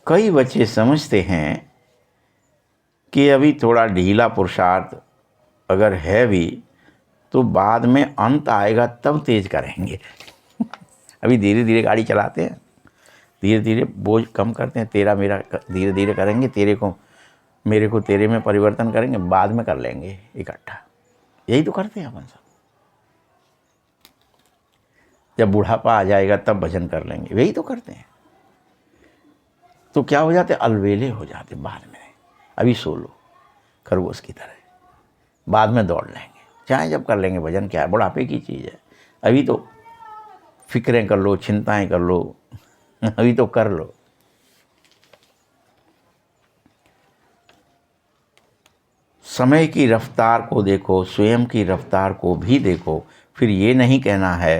कई बच्चे समझते हैं कि अभी थोड़ा ढीला पुरुषार्थ अगर है भी तो बाद में अंत आएगा तब तेज करेंगे। अभी धीरे धीरे गाड़ी चलाते हैं, धीरे धीरे बोझ कम करते हैं, तेरा मेरा धीरे धीरे करेंगे, तेरे को मेरे को तेरे में परिवर्तन करेंगे, बाद में कर लेंगे इकट्ठा। यही तो करते हैं अपन सब। जब बुढ़ापा आ जाएगा तब भजन कर लेंगे, यही तो करते हैं। तो क्या हो जाते? अलवेले हो जाते बाद में। अभी सो लो खरगोश की तरह, बाद में दौड़ लेंगे, चाहे जब कर लेंगे भजन। क्या है, बुढ़ापे की चीज़ है। अभी तो फिक्रें कर लो, चिंताएं कर लो, अभी तो कर लो। समय की रफ्तार को देखो, स्वयं की रफ्तार को भी देखो। फिर ये नहीं कहना है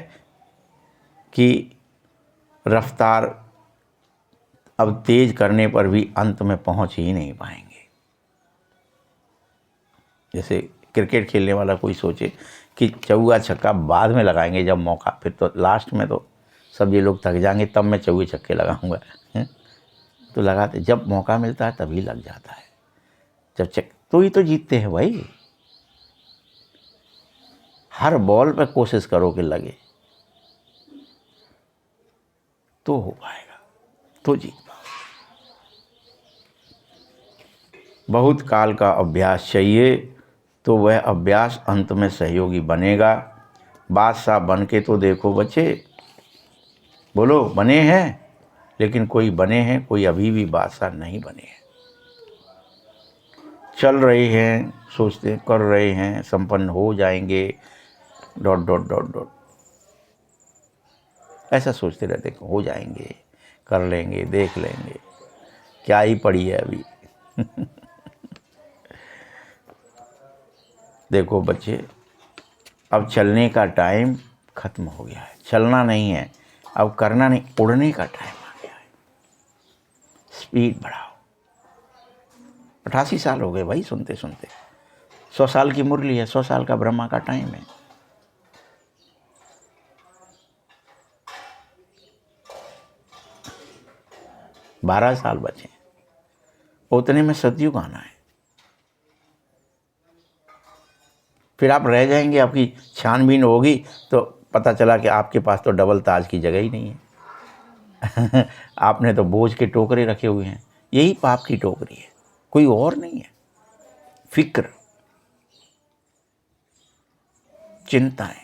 कि रफ्तार अब तेज करने पर भी अंत में पहुंच ही नहीं पाएंगे। जैसे क्रिकेट खेलने वाला कोई सोचे कि चौका छक्का बाद में लगाएंगे जब मौका, फिर तो लास्ट में तो सब ये लोग थक जाएंगे, तब मैं चौके छक्के लगाऊंगा। तो लगाते, जब मौका मिलता है तभी लग जाता है। जब तो ही तो जीतते हैं भाई। हर बॉल पे कोशिश करो कि लगे, तो हो पाएगा, तो जीत पाओ। बहुत काल का अभ्यास चाहिए, तो वह अभ्यास अंत में सहयोगी बनेगा। बादशाह बन के तो देखो बच्चे, बोलो बने हैं, लेकिन कोई बने हैं, कोई अभी भी बादशाह नहीं बने हैं। चल रहे हैं, सोचते कर रहे हैं, संपन्न हो जाएंगे, डॉट डॉट डॉट डॉट, ऐसा सोचते रहते हो जाएंगे, कर लेंगे, देख लेंगे, क्या ही पड़ी है अभी। देखो बच्चे, अब चलने का टाइम खत्म हो गया है। चलना नहीं है, अब करना नहीं, उड़ने का टाइम आ गया है। स्पीड बढ़ाओ। 88 साल हो गए भाई सुनते सुनते। 100 साल की मुरली है, 100 साल का ब्रह्मा का टाइम है। बारह साल बचे, उतने में सतयुग आना है। फिर आप रह जाएंगे, आपकी छानबीन होगी तो पता चला कि आपके पास तो डबल ताज की जगह ही नहीं है। आपने तो बोझ के टोकरे रखे हुए हैं, यही पाप की टोकरी है, कोई और नहीं है। फिक्र, चिंताएं,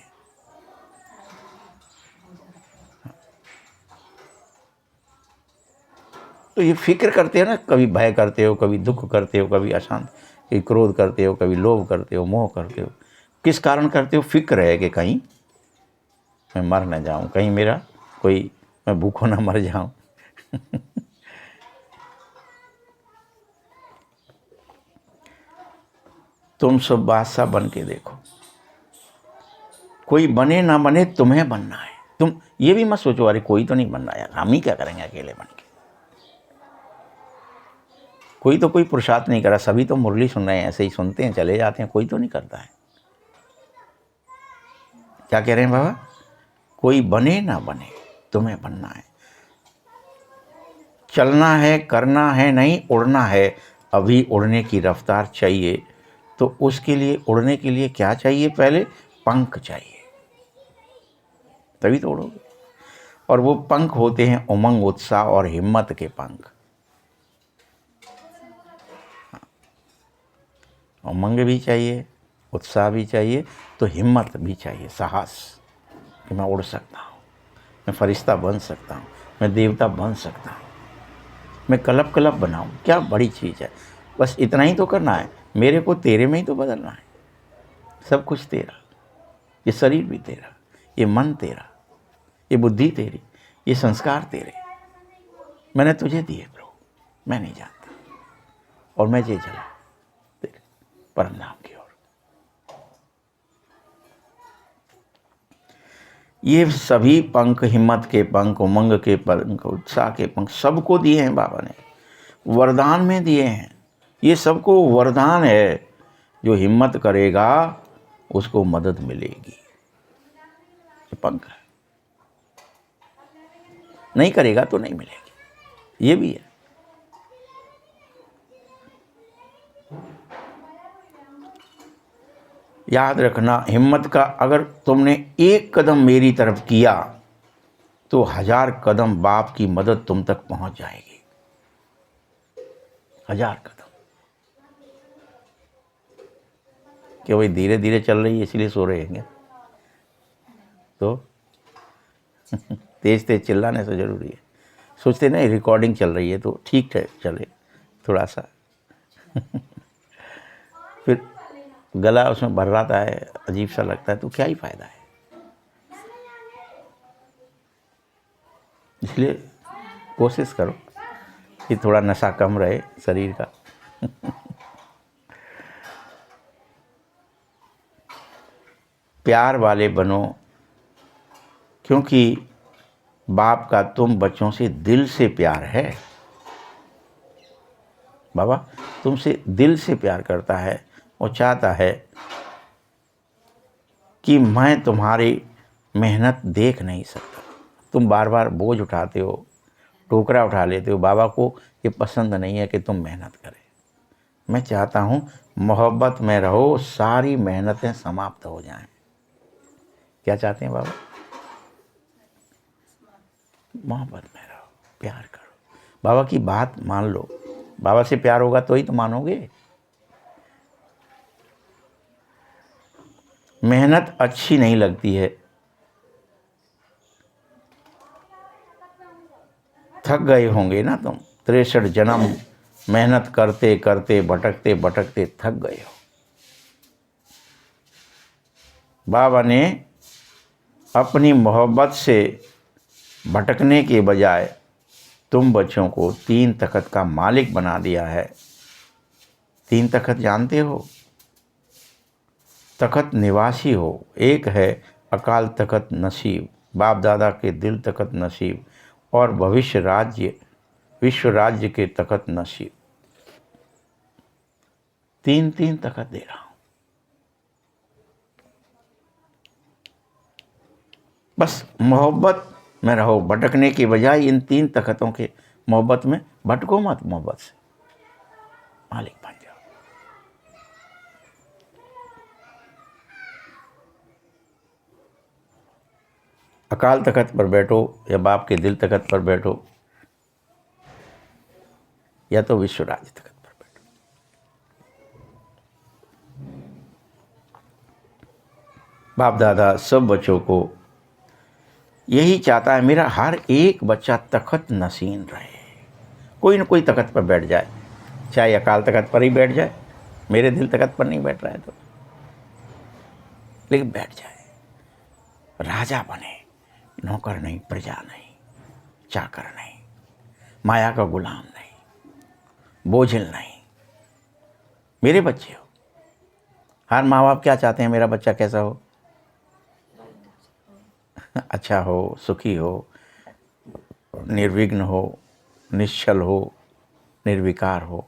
तो ये फिक्र करते हो ना, कभी भय करते हो, कभी दुख करते हो, कभी अशांत, कभी क्रोध करते हो, कभी लोभ करते हो, मोह करते हो। किस कारण करते हो? फिक्र है कि कहीं मैं मर न जाऊं, कहीं मेरा कोई, मैं भूखों ना मर जाऊं। तुम सब बादशाह बन के देखो, कोई बने ना बने, तुम्हें बनना है। तुम ये भी मत सोचो अरे कोई तो नहीं बन रहा यार, हम ही क्या करेंगे अकेले बन के। कोई तो कोई पुरुषार्थ नहीं करा, सभी तो मुरली सुन रहे हैं, ऐसे ही सुनते हैं चले जाते हैं, कोई तो नहीं करता है। क्या कह रहे हैं बाबा? कोई बने ना बने, तुम्हें बनना है। चलना है, करना है, नहीं उड़ना है। अभी उड़ने की रफ्तार चाहिए, तो उसके लिए, उड़ने के लिए क्या चाहिए? पहले पंख चाहिए, तभी तो उड़ोगे। और वो पंख होते हैं उमंग, उत्साह और हिम्मत के पंख। उमंग भी चाहिए, उत्साह भी चाहिए, तो हिम्मत भी चाहिए, साहस कि मैं उड़ सकता हूँ, मैं फरिश्ता बन सकता हूँ, मैं देवता बन सकता हूँ, मैं कलप कलप बनाऊँ। क्या बड़ी चीज़ है। बस इतना ही तो करना है, मेरे को तेरे में ही तो बदलना है। सब कुछ तेरा, ये शरीर भी तेरा, ये मन तेरा, ये बुद्धि तेरी, ये संस्कार तेरे, मैंने तुझे दिए प्रभु, मैं नहीं जानता, और मैं ये चला तेरे परम धाम की ओर। ये सभी पंख, हिम्मत के पंख, उमंग के पंख, उत्साह के पंख, सबको दिए हैं बाबा ने, वरदान में दिए हैं। ये सबको वरदान है, जो हिम्मत करेगा उसको मदद मिलेगी। ये पंख है, नहीं करेगा तो नहीं मिलेगी, ये भी है। याद रखना, हिम्मत का अगर तुमने एक कदम मेरी तरफ किया तो 1000 कदम बाप की मदद तुम तक पहुंच जाएगी। 1000 कदम। क्या भाई धीरे धीरे चल रही है इसलिए सो रहे हैं क्या? तो तेज तेज चिल्लाने से जरूरी है। सोचते नहीं रिकॉर्डिंग चल रही है तो ठीक है चले थोड़ा सा। फिर गला उसमें भर्राता है, अजीब सा लगता है, तो क्या ही फायदा है। इसलिए कोशिश करो कि थोड़ा नशा कम रहे शरीर का। प्यार वाले बनो, क्योंकि बाप का तुम बच्चों से दिल से प्यार है। बाबा तुमसे दिल से प्यार करता है और चाहता है कि मैं तुम्हारी मेहनत देख नहीं सकता। तुम बार बार बोझ उठाते हो, टोकरा उठा लेते हो, बाबा को ये पसंद नहीं है कि तुम मेहनत करें। मैं चाहता हूँ मोहब्बत में रहो, सारी मेहनतें समाप्त हो जाएं। क्या चाहते हैं बाबा? मोहब्बत में रहो, प्यार करो, बाबा की बात मान लो। बाबा से प्यार होगा तो ही तो मानोगे। मेहनत अच्छी नहीं लगती है, थक गए होंगे ना तुम, 63 जन्म मेहनत करते करते, भटकते भटकते थक गए हो। बाबा ने अपनी मोहब्बत से भटकने के बजाय तुम बच्चों को 3 तख्त का मालिक बना दिया है। 3 तख्त जानते हो? तख्त निवासी हो। एक है अकाल तख्त नसीब, बाप दादा के दिल तख्त नसीब, और भविष्य राज्य, विश्व राज्य के तख्त नसीब। 3 तख्त दे रहा हूं। बस मोहब्बत में रहो, भटकने के बजाय इन 3 तख्तों के मोहब्बत में भटको मत, मोहब्बत से मालिक बन जाओ। अकाल तख्त पर बैठो या बाप के दिल तख्त पर बैठो या तो विश्व राज्य तख्त पर बैठो। बाप दादा सब बच्चों को यही चाहता है, मेरा हर एक बच्चा तख्त नशीन रहे, कोई न कोई तख्त पर बैठ जाए, चाहे अकाल तख्त पर ही बैठ जाए, मेरे दिल तख्त पर नहीं बैठ रहा है तो, लेकिन बैठ जाए, राजा बने, नौकर नहीं, प्रजा नहीं, चाकर नहीं, माया का गुलाम नहीं, बोझिल नहीं, मेरे बच्चे हो। हर माँ बाप क्या चाहते हैं, मेरा बच्चा कैसा हो, अच्छा हो, सुखी हो, निर्विघ्न हो, निश्चल हो, निर्विकार हो,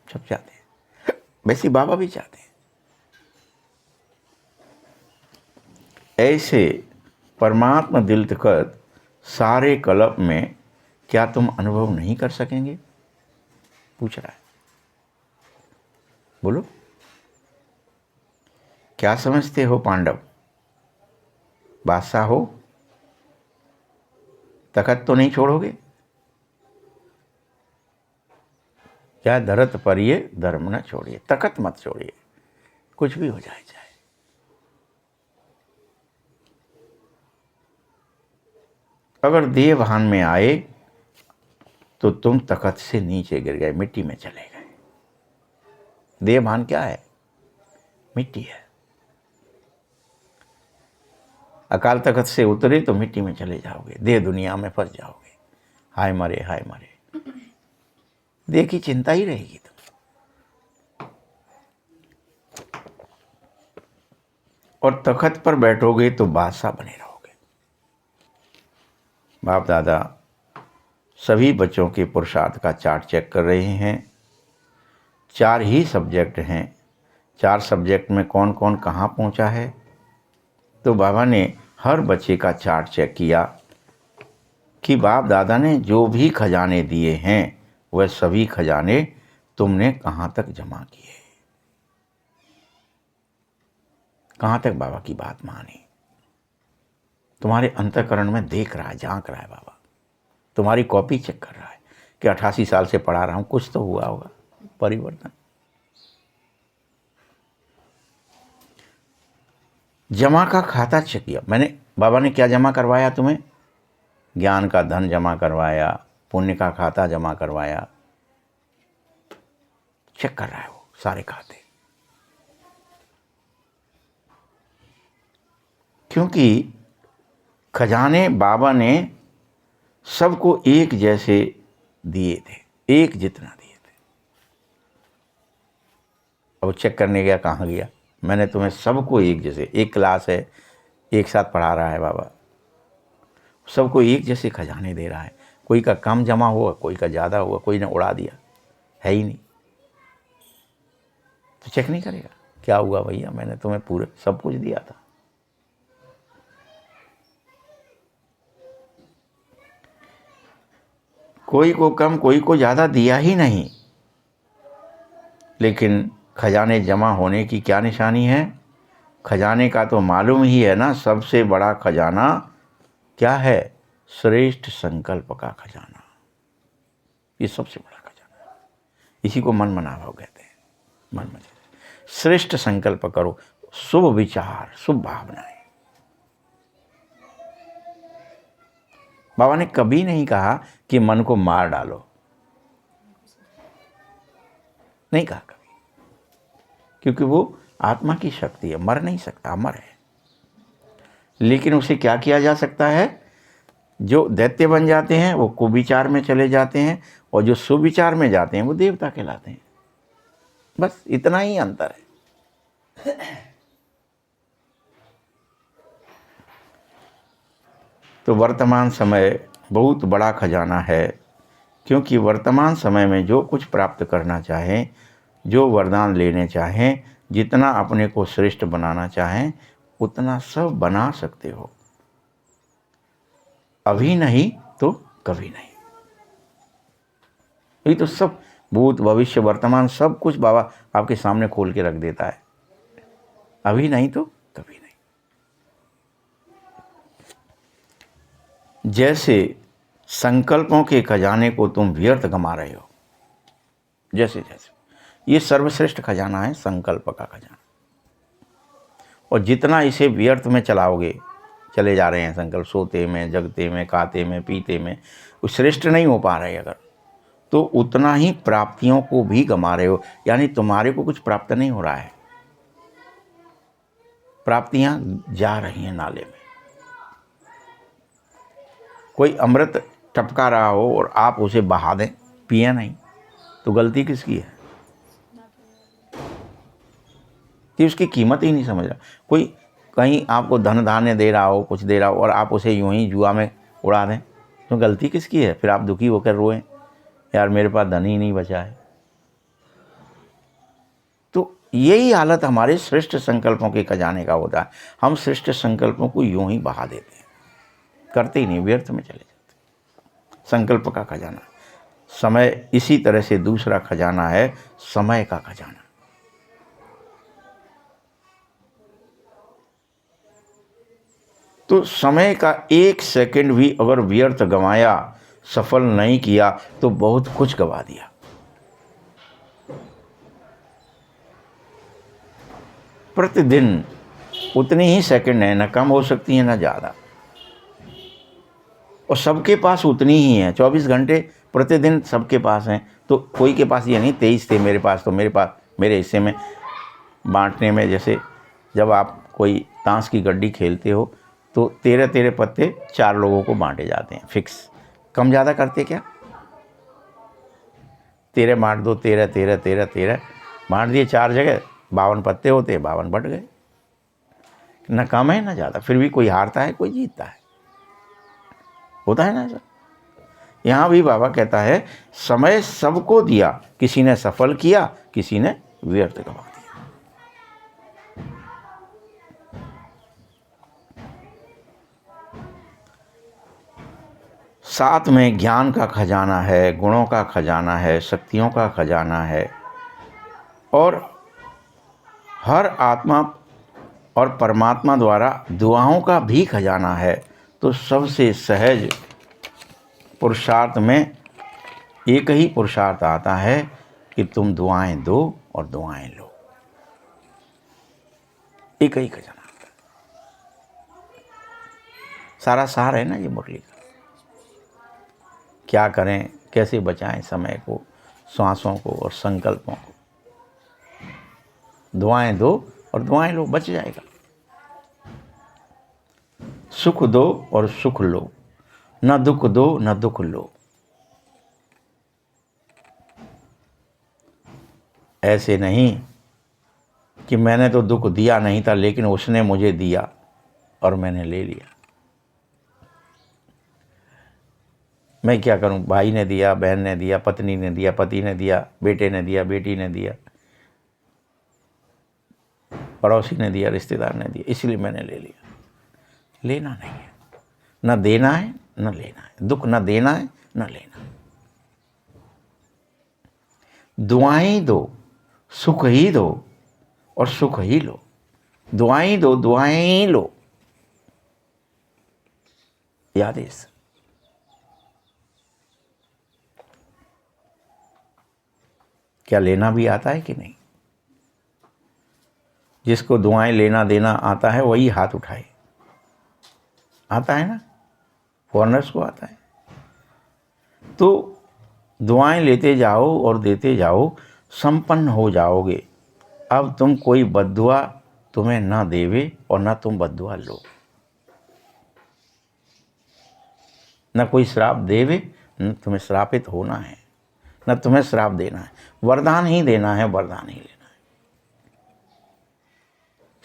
सब चाहते हैं। वैसे बाबा भी चाहते हैं। ऐसे परमात्मा दिल तख्त सारे कल्प में क्या तुम अनुभव नहीं कर सकेंगे, पूछ रहा है। बोलो, क्या समझते हो पांडव, बादशाह हो, तख्त तो नहीं छोड़ोगे? क्या धरत पर ये धर्म न छोड़िए, तख्त मत छोड़िए, कुछ भी हो जाए चाहे। अगर देह भान में आए तो तुम तख्त से नीचे गिर गए, मिट्टी में चले गए। देह भान क्या है, मिट्टी है। अकाल तख्त से उतरे तो मिट्टी में चले जाओगे, देह दुनिया में फंस जाओगे, हाय मरे हाय मरे, देह की चिंता ही रहेगी तुम। और तख्त पर बैठोगे तो बादशाह बने रहोगे। बाप दादा सभी बच्चों के पुरुषार्थ का चार्ट चेक कर रहे हैं। 4 ही सब्जेक्ट हैं, 4 सब्जेक्ट में कौन कौन कहाँ पहुँचा है। तो बाबा ने हर बच्चे का चार्ट चेक किया कि बाप दादा ने जो भी खजाने दिए हैं वह सभी खजाने तुमने कहाँ तक जमा किए, कहाँ तक बाबा की बात मानी। तुम्हारे अंतःकरण में देख रहा है, झांक रहा है बाबा, तुम्हारी कॉपी चेक कर रहा है कि 88 साल से पढ़ा रहा हूँ, कुछ तो हुआ होगा परिवर्तन। जमा का खाता चेक किया मैंने, बाबा ने क्या जमा करवाया तुम्हें, ज्ञान का धन जमा करवाया, पुण्य का खाता जमा करवाया, चेक कर रहा है वो सारे खाते। क्योंकि खजाने बाबा ने सबको एक जैसे दिए थे, एक जितना दिए थे। अब चेक करने गया, कहाँ गया, मैंने तुम्हें सबको एक जैसे, एक क्लास है, एक साथ पढ़ा रहा है बाबा, सबको एक जैसे खजाने दे रहा है। कोई का कम जमा हुआ, कोई का ज़्यादा हुआ, कोई ने उड़ा दिया, है ही नहीं, तो चेक नहीं करेगा क्या हुआ भैया, मैंने तुम्हें पूरे सब कुछ दिया था। कोई को कम, कोई को ज़्यादा दिया ही नहीं, लेकिन खजाने जमा होने की क्या निशानी है। खजाने का तो मालूम ही है ना, सबसे बड़ा खजाना क्या है, श्रेष्ठ संकल्प का खजाना, ये सबसे बड़ा खजाना है। इसी को मन मनाभाव कहते हैं। मन में श्रेष्ठ संकल्प करो, शुभ विचार, शुभ भावनाएं। बाबा ने कभी नहीं कहा कि मन को मार डालो, नहीं कहा कभी, क्योंकि वो आत्मा की शक्ति है, मर नहीं सकता, अमर है। लेकिन उसे क्या किया जा सकता है, जो दैत्य बन जाते हैं वो कुविचार में चले जाते हैं, और जो सुविचार में जाते हैं वो देवता कहलाते हैं। बस इतना ही अंतर है। तो वर्तमान समय बहुत बड़ा खजाना है, क्योंकि वर्तमान समय में जो कुछ प्राप्त करना चाहें, जो वरदान लेने चाहें, जितना अपने को श्रेष्ठ बनाना चाहें, उतना सब बना सकते हो। अभी नहीं तो कभी नहीं। ये तो सब भूत भविष्य वर्तमान सब कुछ बाबा आपके सामने खोल के रख देता है। अभी नहीं तो कभी नहीं। जैसे संकल्पों के खजाने को तुम व्यर्थ गंवा रहे हो। जैसे जैसे ये सर्वश्रेष्ठ खजाना है, संकल्प का खजाना। और जितना इसे व्यर्थ में चलाओगे, चले जा रहे हैं संकल्प, सोते में, जगते में, खाते में, पीते में, वो श्रेष्ठ नहीं हो पा रहे अगर, तो उतना ही प्राप्तियों को भी गंवा रहे हो। यानी तुम्हारे को कुछ प्राप्त नहीं हो रहा है, प्राप्तियां जा रही हैं नाले में। कोई अमृत टपका रहा हो और आप उसे बहा दें, पिए नहीं, तो गलती किसकी है? कि उसकी कीमत ही नहीं समझ रहा। कोई कहीं आपको धन धान्य दे रहा हो, कुछ दे रहा हो, और आप उसे यूं ही जुआ में उड़ा दें, तो गलती किसकी है? फिर आप दुखी होकर रोएं, यार मेरे पास धन ही नहीं बचा है। तो यही हालत हमारे श्रेष्ठ संकल्पों के खजाने का होता है। हम श्रेष्ठ संकल्पों को यूं ही बहा देते हैं, करते ही नहीं, व्यर्थ में चले जाते। संकल्प का खजाना समय, इसी तरह से दूसरा खजाना है समय का खजाना। तो समय का एक सेकंड भी अगर व्यर्थ गंवाया, सफल नहीं किया, तो बहुत कुछ गंवा दिया। प्रतिदिन उतनी ही सेकंड है, न कम हो सकती है न ज़्यादा, और सबके पास उतनी ही है। 24 घंटे प्रतिदिन सबके पास हैं। तो कोई के पास ये नहीं 23 थे मेरे पास, तो मेरे पास मेरे हिस्से में बांटने में, जैसे जब आप कोई ताश की गड्डी खेलते हो तो 13 पत्ते 4 लोगों को बांटे जाते हैं, फिक्स। कम ज़्यादा करते क्या? 13 बांट दो, 13 13 13 13 बांट दिए 4 जगह, 52 पत्ते होते, 52 बट गए। न कम है न ज़्यादा, फिर भी कोई हारता है, कोई जीतता है, होता है ना ऐसा। यहाँ भी बाबा कहता है समय सबको दिया, किसी ने सफल किया, किसी ने व्यर्थ गंवा दिया। साथ में ज्ञान का खजाना है, गुणों का खजाना है, शक्तियों का खजाना है, और हर आत्मा और परमात्मा द्वारा दुआओं का भी खजाना है। तो सबसे सहज पुरुषार्थ में एक ही पुरुषार्थ आता है कि तुम दुआएं दो और दुआएं लो। एक ही खजाना आता है। सारा सार है ना ये मुरली का। क्या करें, कैसे बचाएं समय को, श्वासों को और संकल्पों को। दुआएं दो और दुआएं लो, बच जाएगा। सुख दो और सुख लो, न दुख दो न दुख लो। ऐसे नहीं कि मैंने तो दुख दिया नहीं था, लेकिन उसने मुझे दिया और मैंने ले लिया। मैं क्या करूं? भाई ने दिया, बहन ने दिया, पत्नी ने दिया, पति ने दिया, बेटे ने दिया, बेटी ने दिया, पड़ोसी ने दिया, रिश्तेदार ने दिया, इसलिए मैंने ले लिया। लेना नहीं है, न देना है न लेना है। दुख न देना है न लेना है। दुआएं दो, सुख ही दो और सुख ही लो। दुआएं दो, दुआएं ही लो। याद है इस। क्या लेना भी आता है कि नहीं? जिसको दुआएं लेना देना आता है वही हाथ उठाए। आता है ना, फॉरनर्स को आता है। तो दुआएं लेते जाओ और देते जाओ, संपन्न हो जाओगे। अब तुम कोई बद्दुआ तुम्हें ना देवे और ना तुम बद्दुआ लो। न कोई श्राप देवे, न तुम्हें श्रापित होना है, न तुम्हें श्राप देना है। वरदान ही देना है, वरदान ही लेना है।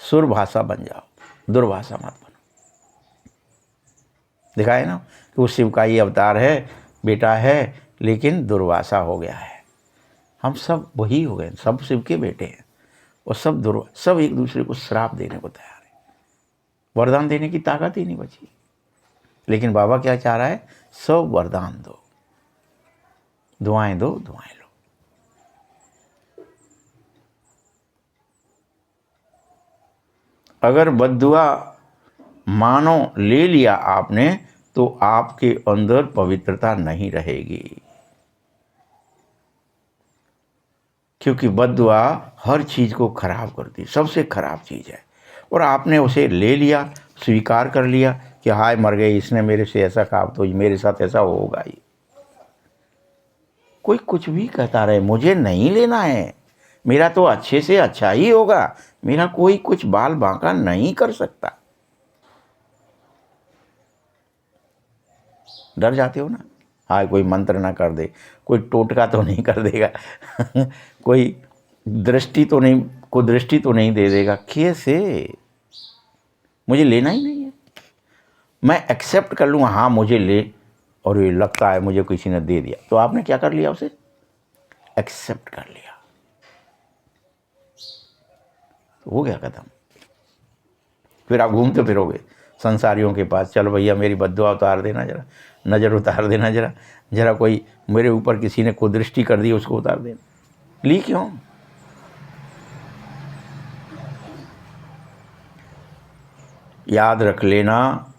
सुर भाषा बन जाओ, दुर्भाषा मत बनो। दिखाए ना कि वो शिव का ही अवतार है, बेटा है, लेकिन दुर्वासा हो गया है। हम सब वही हो गए, सब शिव के बेटे हैं, और सब एक दूसरे को श्राप देने को तैयार है। वरदान देने की ताकत ही नहीं बची। लेकिन बाबा क्या चाह रहा है? सब वरदान दो, दुआएं दो, दुआएं लो। अगर बद्दुआ मानो ले लिया आपने, तो आपके अंदर पवित्रता नहीं रहेगी, क्योंकि बद्दुआ हर चीज़ को खराब करती, सबसे खराब चीज़ है। और आपने उसे ले लिया, स्वीकार कर लिया कि हाय मर गई, इसने मेरे से ऐसा कहा तो मेरे साथ ऐसा होगा ही। कोई कुछ भी कहता रहे, मुझे नहीं लेना है, मेरा तो अच्छे से अच्छा ही होगा, मेरा कोई कुछ बाल बांका नहीं कर सकता। डर जाते हो ना, हाय कोई मंत्र ना कर दे, कोई टोटका तो नहीं कर देगा कोई दृष्टि तो नहीं, कोई दृष्टि तो नहीं दे देगा। कैसे? मुझे लेना ही नहीं है, मैं एक्सेप्ट कर लूँगा, हाँ मुझे ले, और ये लगता है मुझे किसी ने दे दिया, तो आपने क्या कर लिया? उसे एक्सेप्ट कर लिया, तो हो गया खत्म। फिर आप घूमते फिरोगे संसारियों के पास, चलो भैया मेरी बद्दुआ उतार देना, जरा नज़र उतार देना, जरा कोई मेरे ऊपर किसी ने कुदृष्टि कर दी उसको उतार देना। ली क्यों? याद रख लेना,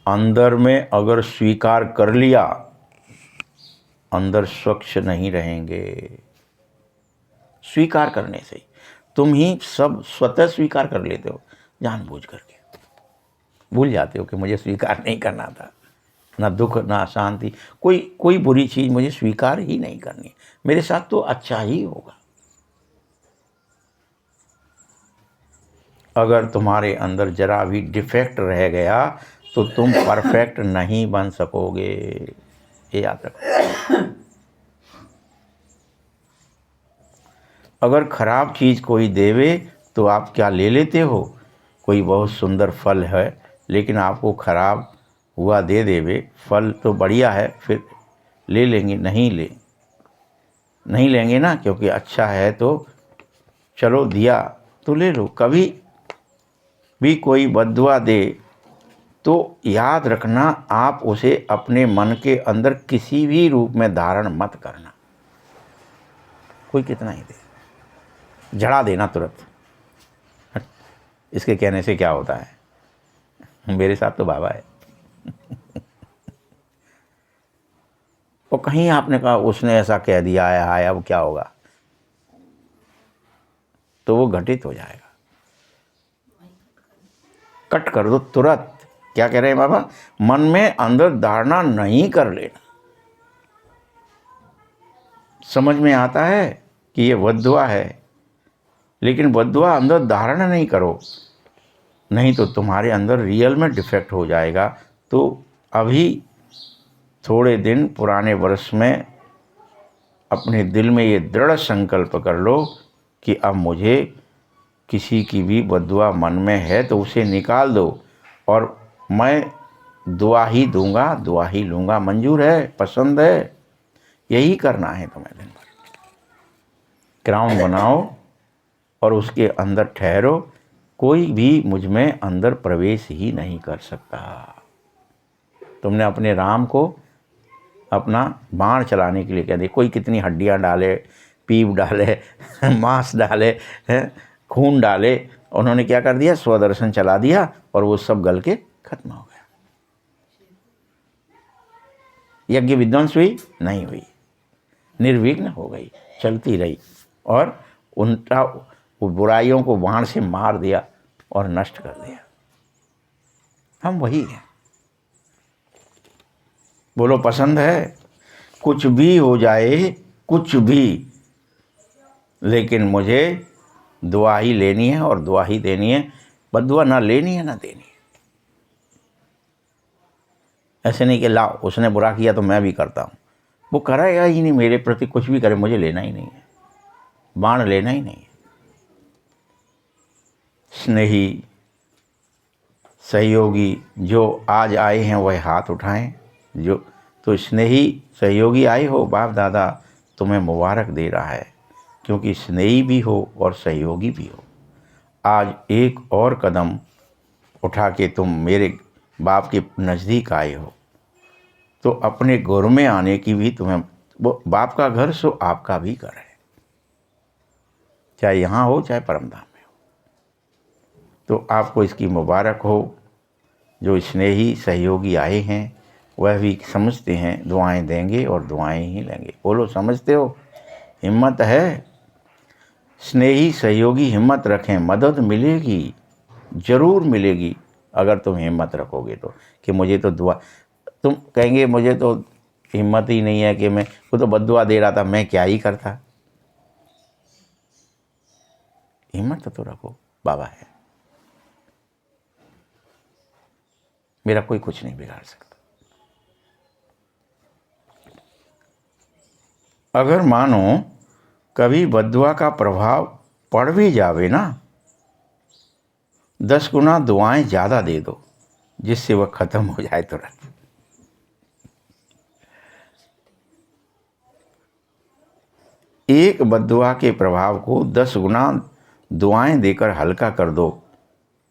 अंदर में अगर स्वीकार कर लिया, अंदर स्वच्छ नहीं रहेंगे। स्वीकार करने से तुम ही सब स्वतः स्वीकार कर लेते हो, जानबूझ करके भूल जाते हो कि मुझे स्वीकार नहीं करना था। ना दुख ना शांति, कोई बुरी चीज़ मुझे स्वीकार ही नहीं करनी, मेरे साथ तो अच्छा ही होगा। अगर तुम्हारे अंदर जरा भी डिफेक्ट रह गया तो तुम परफेक्ट नहीं बन सकोगे, ये याद रखो। अगर खराब चीज़ कोई देवे तो आप क्या ले लेते हो? कोई बहुत सुंदर फल है लेकिन आपको खराब हुआ दे देवे, फल तो बढ़िया है, फिर ले लेंगे? नहीं लेंगे ना, क्योंकि अच्छा है तो चलो दिया तो ले लो। कभी भी कोई बद्दुआ दे तो याद रखना, आप उसे अपने मन के अंदर किसी भी रूप में धारण मत करना। कोई कितना ही दे, झड़ा देना तुरंत, इसके कहने से क्या होता है, मेरे साथ तो बाबा है और कहीं आपने कहा उसने ऐसा कह दिया है, हाय अब क्या होगा, तो वो घटित हो जाएगा। कट कर दो तुरंत। क्या कह रहे हैं बाबा? मन में अंदर धारणा नहीं कर लेना। समझ में आता है कि ये बद्दुआ है, लेकिन बद्दुआ अंदर धारणा नहीं करो, नहीं तो तुम्हारे अंदर रियल में डिफेक्ट हो जाएगा। तो अभी थोड़े दिन पुराने वर्ष में अपने दिल में ये दृढ़ संकल्प कर लो कि अब मुझे किसी की भी बद्दुआ मन में है तो उसे निकाल दो, और मैं दुआ ही दूंगा, दुआ ही लूँगा। मंजूर है? पसंद है? यही करना है तुम्हें। दिन भर ग्राउंड बनाओ और उसके अंदर ठहरो। कोई भी मुझ में अंदर प्रवेश ही नहीं कर सकता। तुमने अपने राम को अपना बाण चलाने के लिए कह दिया, कोई कितनी हड्डियां डाले, पीप डाले मांस डाले, खून डाले, उन्होंने क्या कर दिया? स्वदर्शन चला दिया और वो सब गल के खत्म हो गया। यज्ञ विध्वंस हुई? नहीं हुई, निर्विघ्न हो गई, चलती रही, और उनका बुराइयों को बाण से मार दिया और नष्ट कर दिया। हम वही हैं। बोलो पसंद है? कुछ भी हो जाए, कुछ भी, लेकिन मुझे दुआ ही लेनी है और दुआ ही देनी है। बद्दुआ ना लेनी है ना देनी है। ऐसे नहीं कि लाओ उसने बुरा किया तो मैं भी करता हूँ, वो करेगा ही नहीं मेरे प्रति, कुछ भी करे मुझे लेना ही नहीं है, बाण लेना ही नहीं है। स्नेही सहयोगी जो आज आए हैं वह हाथ उठाएं। जो तो स्नेही सहयोगी आए हो, बाप दादा तुम्हें मुबारक दे रहा है, क्योंकि स्नेही भी हो और सहयोगी भी हो। आज एक और कदम उठा के तुम मेरे बाप के नज़दीक आए हो, तो अपने घर में आने की भी तुम्हें, वो बाप का घर सो आपका भी घर है, चाहे यहाँ हो चाहे परमधाम में हो। तो आपको इसकी मुबारक हो। जो स्नेही सहयोगी आए हैं वह भी समझते हैं दुआएं देंगे और दुआएं ही लेंगे। बोलो समझते हो? हिम्मत है? स्नेही सहयोगी हिम्मत रखें, मदद मिलेगी, ज़रूर मिलेगी अगर तुम हिम्मत रखोगे तो। कि मुझे तो दुआ, तुम कहेंगे मुझे तो हिम्मत ही नहीं है कि मैं, वो तो बद्दुआ दे रहा था, मैं क्या ही करता। हिम्मत तो रखो, बाबा है, मेरा कोई कुछ नहीं बिगाड़ सकता। अगर मानो कभी बद्दुआ का प्रभाव पड़ भी जावे ना, 10 गुना दुआएं ज़्यादा दे दो जिससे वह ख़त्म हो जाए तुरंत। एक बद्दुआ के प्रभाव को 10 गुना दुआएं देकर हल्का कर दो,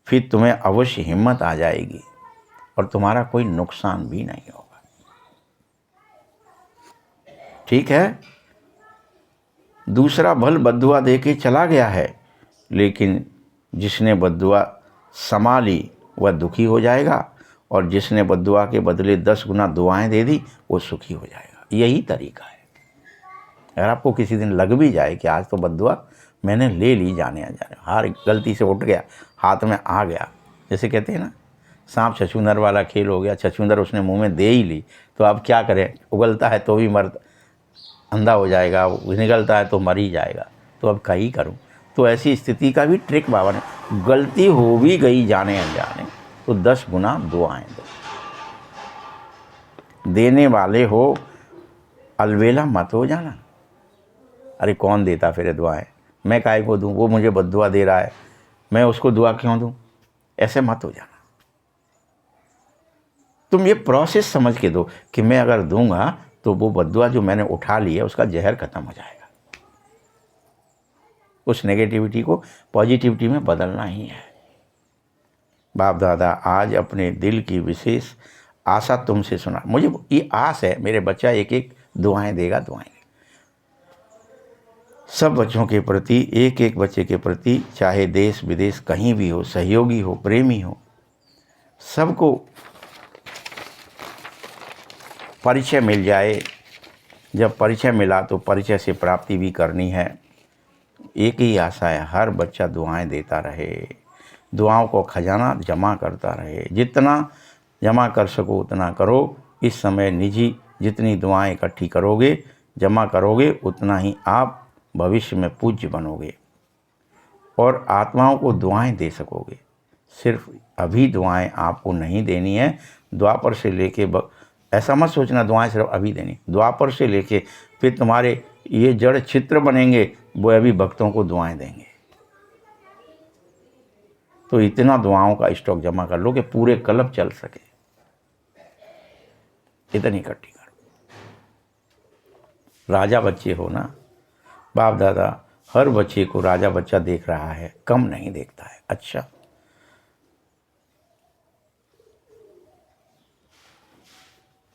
फिर तुम्हें अवश्य हिम्मत आ जाएगी और तुम्हारा कोई नुकसान भी नहीं होगा। ठीक है? दूसरा भल बद्दुआ दे के चला गया है, लेकिन जिसने बद्दुआ संभाली वह दुखी हो जाएगा, और जिसने बद्दुआ के बदले 10 गुना दुआएं दे दी वो सुखी हो जाएगा। यही तरीका है। अगर आपको किसी दिन लग भी जाए कि आज तो बद्दुआ मैंने ले ली जाने अनजाने, हार गलती से उठ गया, हाथ में आ गया, जैसे कहते हैं ना सांप छछूंदर वाला खेल हो गया, छछूंदर उसने मुंह में दे ही ली, तो अब क्या करें? उगलता है तो भी अंधा हो जाएगा, निकलता है तो मर ही जाएगा, तो अब क्या ही करूं? तो ऐसी स्थिति का भी ट्रिक बाबा ने, गलती हो भी गई जाने अनजाने तो 10 गुना दुआएं दो। देने वाले हो, अलवेला मत हो जाना। अरे कौन देता फिर दुआएं, मैं काहे को दूं, वो मुझे बद्दुआ दे रहा है, मैं उसको दुआ क्यों दूं? ऐसे मत हो जाना। तुम ये प्रोसेस समझ के दो कि मैं अगर दूंगा तो वो बद्दुआ जो मैंने उठा लिया उसका जहर खत्म हो जाएगा। उस नेगेटिविटी को पॉजिटिविटी में बदलना ही है। बाप दादा आज अपने दिल की विशेष आशा तुमसे सुना, मुझे ये आस है मेरे बच्चा एक एक दुआएं देगा, दुआएं। सब बच्चों के प्रति, एक एक बच्चे के प्रति, चाहे देश विदेश कहीं भी हो, सहयोगी हो, प्रेमी हो, सबको परिचय मिल जाए। जब परिचय मिला तो परिचय से प्राप्ति भी करनी है। एक ही आशा है, हर बच्चा दुआएं देता रहे, दुआओं को खजाना जमा करता रहे। जितना जमा कर सको उतना करो। इस समय निजी जितनी दुआएं इकट्ठी करोगे, जमा करोगे, उतना ही आप भविष्य में पूज्य बनोगे और आत्माओं को दुआएं दे सकोगे। सिर्फ अभी दुआएं आपको नहीं देनी है, द्वापर से लेके ऐसा मत सोचना दुआएं सिर्फ अभी देनी, द्वापर से लेके फिर तुम्हारे ये जड़ चित्र बनेंगे, वो अभी भक्तों को दुआएं देंगे। तो इतना दुआओं का स्टॉक जमा कर लो कि पूरे कल्प चल सके, इतनी इकट्ठी करो। राजा बच्चे हो ना, बाप दादा हर बच्चे को राजा बच्चा देख रहा है, कम नहीं देखता है। अच्छा,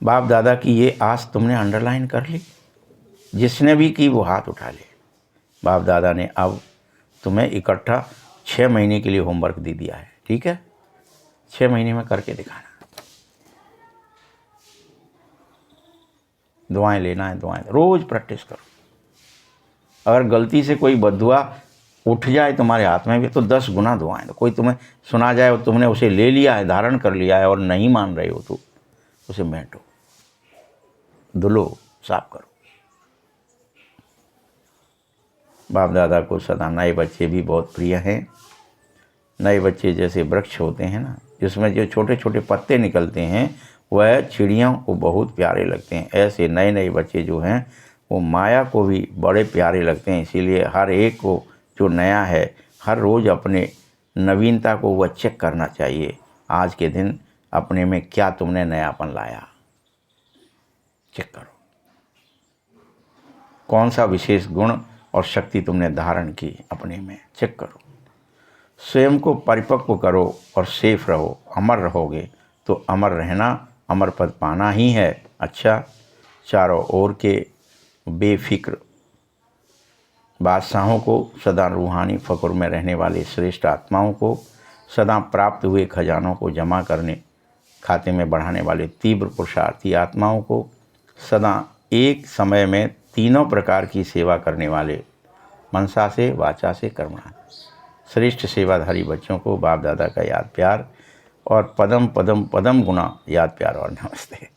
बाप दादा की ये आस तुमने अंडरलाइन कर ली? जिसने भी की वो हाथ उठा ले। बाप दादा ने अब तुम्हें इकट्ठा 6 महीने के लिए होमवर्क दे दिया है, ठीक है? 6 महीने में करके दिखाना। दुआएं लेना है, दुआएं रोज प्रैक्टिस करो। अगर गलती से कोई बद्दुआ उठ जाए तुम्हारे हाथ में भी तो 10 गुना दुआएं दो। कोई तुम्हें सुना जाए और तुमने उसे ले लिया है, धारण कर लिया है और नहीं मान रहे हो तो उसे मेटो, धुलो, साफ करो। बाप दादा को सदा नए बच्चे भी बहुत प्रिय हैं। नए बच्चे जैसे वृक्ष होते हैं ना, जिसमें जो छोटे छोटे पत्ते निकलते हैं, वह चिड़ियों को बहुत प्यारे लगते हैं। ऐसे नए नए बच्चे जो हैं वो माया को भी बड़े प्यारे लगते हैं। इसीलिए हर एक को जो नया है, हर रोज़ अपने नवीनता को वह चेक करना चाहिए। आज के दिन अपने में क्या तुमने नयापन लाया, चेक करो। कौन सा विशेष गुण और शक्ति तुमने धारण की अपने में, चेक करो। स्वयं को परिपक्व करो और सेफ रहो। अमर रहोगे तो अमर रहना, अमर पद पाना ही है। अच्छा, चारों ओर के बेफिक्र बादशाहों को, सदा रूहानी फ़क्र में रहने वाले श्रेष्ठ आत्माओं को, सदा प्राप्त हुए खजानों को जमा करने खाते में बढ़ाने वाले तीव्र पुरुषार्थी आत्माओं को सदा एक समय में तीनों प्रकार की सेवा करने वाले मनसा से, वाचा से, कर्मणा श्रेष्ठ सेवाधारी बच्चों को बाप दादा का याद प्यार और पदम पदम पदम गुना याद प्यार और नमस्ते।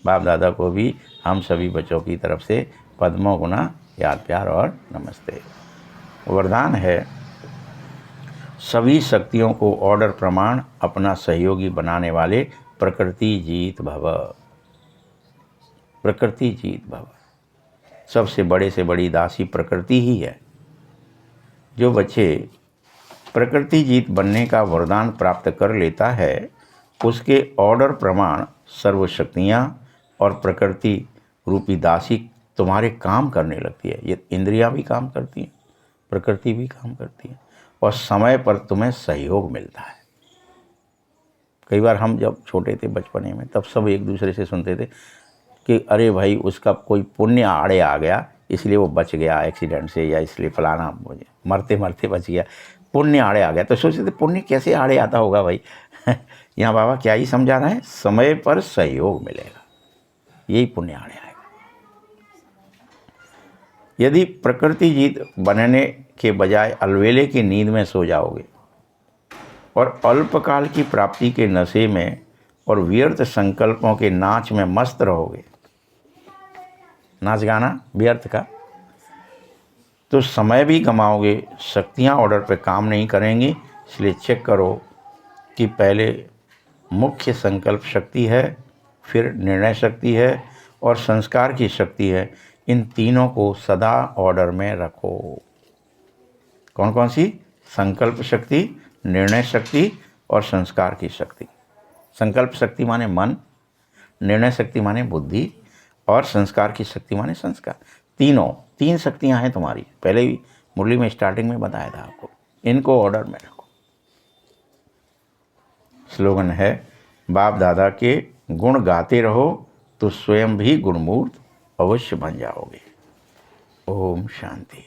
बाप दादा को भी हम सभी बच्चों की तरफ से पद्मों गुना याद प्यार और नमस्ते। वरदान है, सभी शक्तियों को ऑर्डर प्रमाण अपना सहयोगी बनाने वाले प्रकृति जीत भव। प्रकृति जीत भव। सबसे बड़े से बड़ी दासी प्रकृति ही है। जो बच्चे प्रकृति जीत बनने का वरदान प्राप्त कर लेता है, उसके ऑर्डर प्रमाण सर्वशक्तियाँ और प्रकृति रूपी दासी तुम्हारे काम करने लगती है। ये इंद्रियां भी काम करती हैं, प्रकृति भी काम करती है और समय पर तुम्हें सहयोग मिलता है। कई बार हम जब छोटे थे बचपने में, तब सब एक दूसरे से सुनते थे कि अरे भाई उसका कोई पुण्य आड़े आ गया इसलिए वो बच गया एक्सीडेंट से, या इसलिए फलाना मरते मरते बच गया, पुण्य आड़े आ गया। तो सोचते थे पुण्य कैसे आड़े आता होगा भाई। यहाँ बाबा क्या ही समझा रहे हैं, समय पर सहयोग मिलेगा, यही पुण्य आड़े आएगा। यदि प्रकृति जीत बनने के बजाय अलवेले की नींद में सो जाओगे और अल्पकाल की प्राप्ति के नशे में और व्यर्थ संकल्पों के नाच में मस्त रहोगे, नाच गाना व्यर्थ का, तो समय भी गमाओगे, शक्तियाँ ऑर्डर पे काम नहीं करेंगी। इसलिए चेक करो कि पहले मुख्य संकल्प शक्ति है, फिर निर्णय शक्ति है और संस्कार की शक्ति है। इन तीनों को सदा ऑर्डर में रखो। कौन कौन सी? संकल्प शक्ति, निर्णय शक्ति और संस्कार की शक्ति। संकल्प शक्ति माने मन, निर्णय शक्ति माने बुद्धि और संस्कार की शक्ति माने संस्कार। तीन शक्तियां हैं तुम्हारी। पहले ही मुरली में स्टार्टिंग में बताया था आपको। इनको ऑर्डर में रखो। स्लोगन है, बाप दादा के गुण गाते रहो तो स्वयं भी गुणमूर्त अवश्य बन जाओगे। ओम शांति।